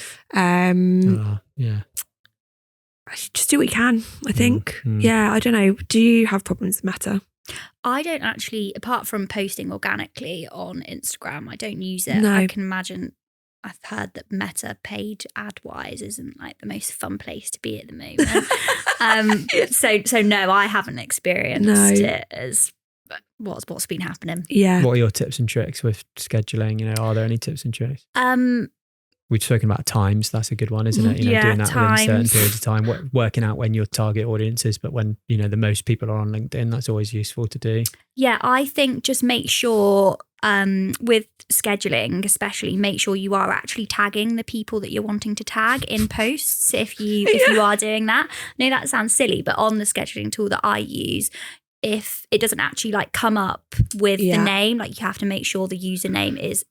Just do what you can, I think. Yeah, I don't know. Do you have problems with Meta? I don't actually, apart from posting organically on Instagram, I don't use it. No. I can imagine, I've heard that Meta paid ad-wise isn't like the most fun place to be at the moment. So no, I haven't experienced it as what's been happening. Yeah. What are your tips and tricks with scheduling? You know, are there any tips and tricks? We've spoken about times. That's a good one, isn't it? You know, doing that within certain periods of time, working out when your target audience is, but when, you know, the most people are on LinkedIn, that's always useful to do. Yeah, I think just make sure with scheduling, especially, make sure you are actually tagging the people that you're wanting to tag in posts. If you are doing that, I know that sounds silly, but on the scheduling tool that I use, if it doesn't actually like come up with the name, like you have to make sure the username is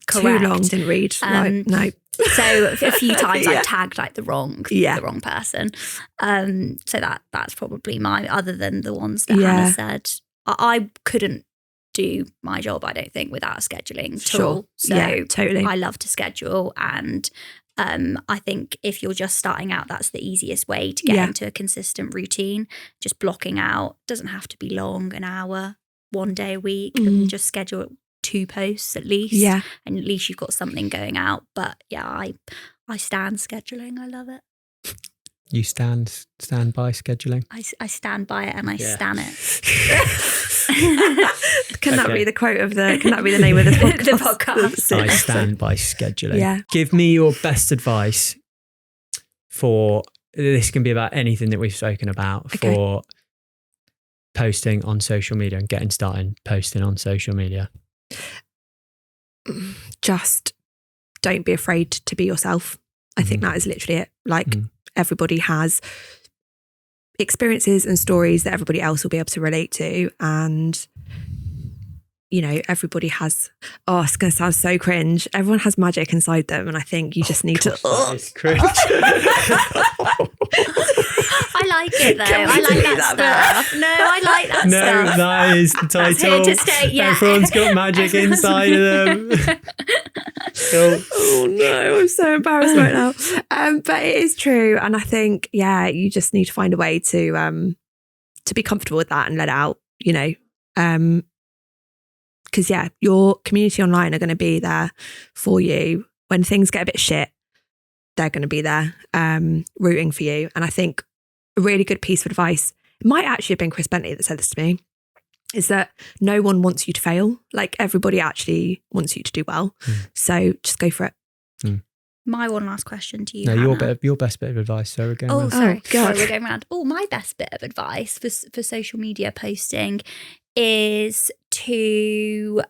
correct. Too long, didn't read. No. So a few times I tagged like the wrong person. So that's probably other than the ones that Hannah said. I couldn't do my job, I don't think, without a scheduling tool. So totally. I love to schedule, and I think if you're just starting out, that's the easiest way to get into a consistent routine. Just blocking out, doesn't have to be long, an hour, one day a week, and just schedule 2 posts at least. Yeah. And at least you've got something going out. But I stand scheduling. I love it. You stand by scheduling? I stand by it and I stan it. Can that be the quote of can that be the name of this podcast? The podcast. I stand by scheduling. Yeah. Give me your best advice for this can be about anything that we've spoken about for posting on social media and getting started posting on social media. Just don't be afraid to be yourself. I think that is literally it. Like everybody has experiences and stories that everybody else will be able to relate to. And, you know, everybody has, it's going to sound so cringe. Everyone has magic inside them. And I think you just need to. That is cringe. I like it though. I like that stuff. No, I like that stuff. No, that is the title. That's here to stay, yeah. Everyone's got magic inside of them. Cool. Oh no, I'm so embarrassed right now. But it is true. And I think, you just need to find a way to be comfortable with that and let it out, you know. Because your community online are going to be there for you when things get a bit shit. They're going to be there rooting for you. And I think a really good piece of advice, it might actually have been Chris Bentley that said this to me, is that no one wants you to fail. Like everybody actually wants you to do well. So just go for it. My one last question to you. No, Hannah. your best bit of advice. So we're going. Oh, around. sorry. God. Sorry, we're going around. Oh, my best bit of advice for social media posting is to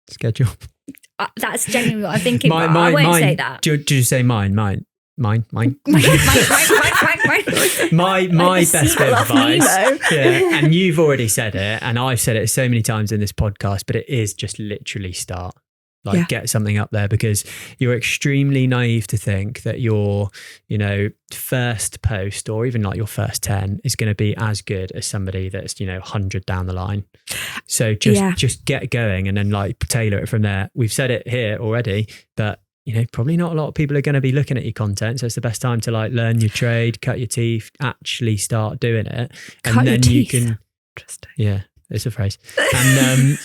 Schedule. That's genuinely what I'm thinking. But I won't say that. Did you say mine? Mine. My best bit of advice. Yeah, and you've already said it, and I've said it so many times in this podcast, but it is just literally start. Like get something up there, because you're extremely naive to think that your, you know, first post or even like your first 10 is going to be as good as somebody that's, you know, 100 down the line. So just get going and then like tailor it from there. We've said it here already, but you know, probably not a lot of people are going to be looking at your content. So it's the best time to like learn your trade, cut your teeth, actually start doing it. And cut then your you teeth. can, Interesting. it's a phrase.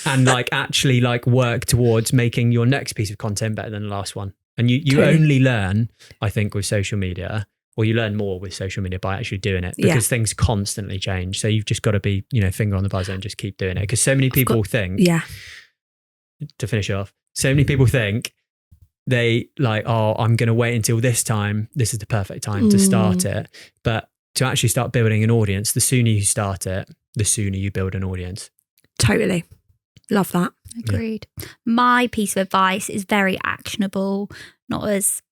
And like actually like work towards making your next piece of content better than the last one. And you Totally. only learn, I think, with social media, or you learn more with social media by actually doing it, because things constantly change. So you've just got to be, you know, finger on the buzzer and just keep doing it. Because so many people think, to finish off, so many people think they like, I'm going to wait until this time. This is the perfect time to start it. But to actually start building an audience, the sooner you start it, the sooner you build an audience. Totally. Love that. Agreed. My piece of advice is very actionable, not as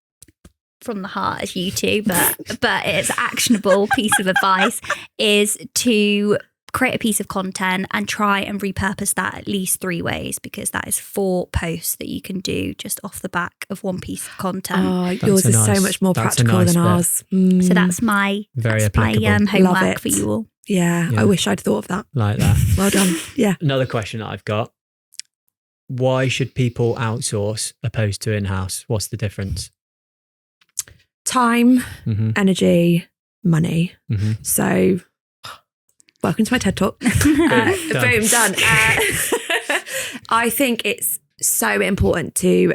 from the heart as you two, but it's actionable piece of advice is to create a piece of content and try and repurpose that at least 3 ways, because that is 4 posts that you can do just off the back of one piece of content. Oh, yours is so much more practical than ours. So that's my homework for you all. Yeah, I wish I'd thought of that. Like that. Well done. Yeah. Another question that I've got. Why should people outsource opposed to in-house? What's the difference? Time, energy, money. So welcome to my TED Talk. Boom, done. I think it's so important to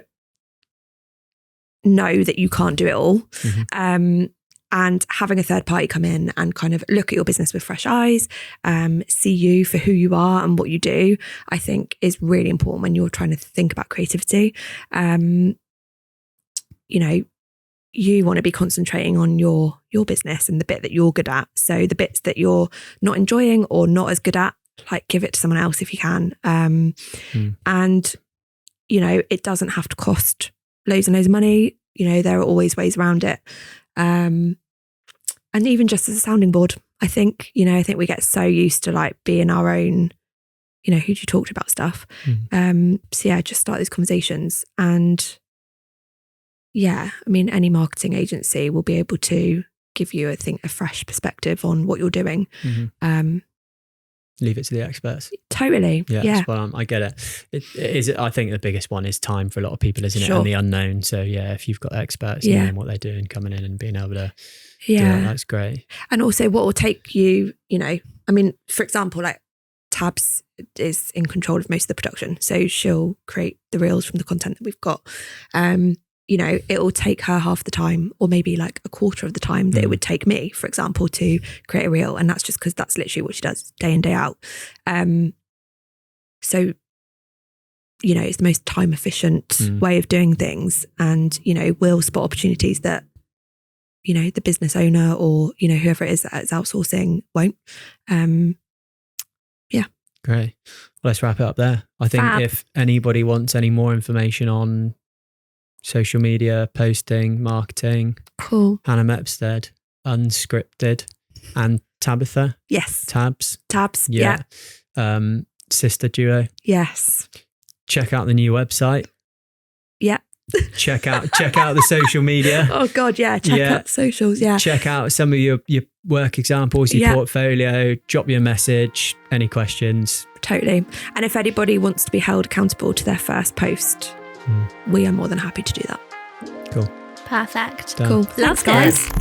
know that you can't do it all. And having a third party come in and kind of look at your business with fresh eyes, see you for who you are and what you do, I think is really important when you're trying to think about creativity. You know, you want to be concentrating on your business and the bit that you're good at. So the bits that you're not enjoying or not as good at, like give it to someone else if you can. And, you know, it doesn't have to cost loads and loads of money. You know, there are always ways around it. And even just as a sounding board, I think we get so used to like being our own, you know, who do you talk to about stuff? So yeah, just start these conversations. And yeah, I mean, any marketing agency will be able to give you, I think, a fresh perspective on what you're doing. Leave it to the experts. Totally. Yeah. Well, I get it. It is. I think the biggest one is time for a lot of people, isn't it? And the unknown. So yeah, if you've got experts knowing what they're doing, coming in and being able to do that, that's great. And also what will take you, you know, I mean, for example, like Tabs is in control of most of the production. So she'll create the reels from the content that we've got. You know, it will take her half the time or maybe like a quarter of the time that it would take me, for example, to create a reel. And that's just because that's literally what she does day in, day out. So it's the most time efficient way of doing things. And, we'll spot opportunities that, the business owner or, whoever it is that's outsourcing won't. Great. Well, let's wrap it up there. I think Fab. if anybody wants any more information on social media, posting, marketing, Cool. Hanna Mepstead, Unscripted, and Tabitha. Yes. Tabs. Yeah. Sister duo. Yes. Check out the new website. Yeah. Check out the social media. Oh God, yeah. Check out the socials. Yeah. Check out some of your work examples, your Yeah. portfolio. Drop your message. Any questions? Totally. And if anybody wants to be held accountable to their first post, we are more than happy to do that. Cool. Perfect. Done. Cool. Love Thanks, guys. this.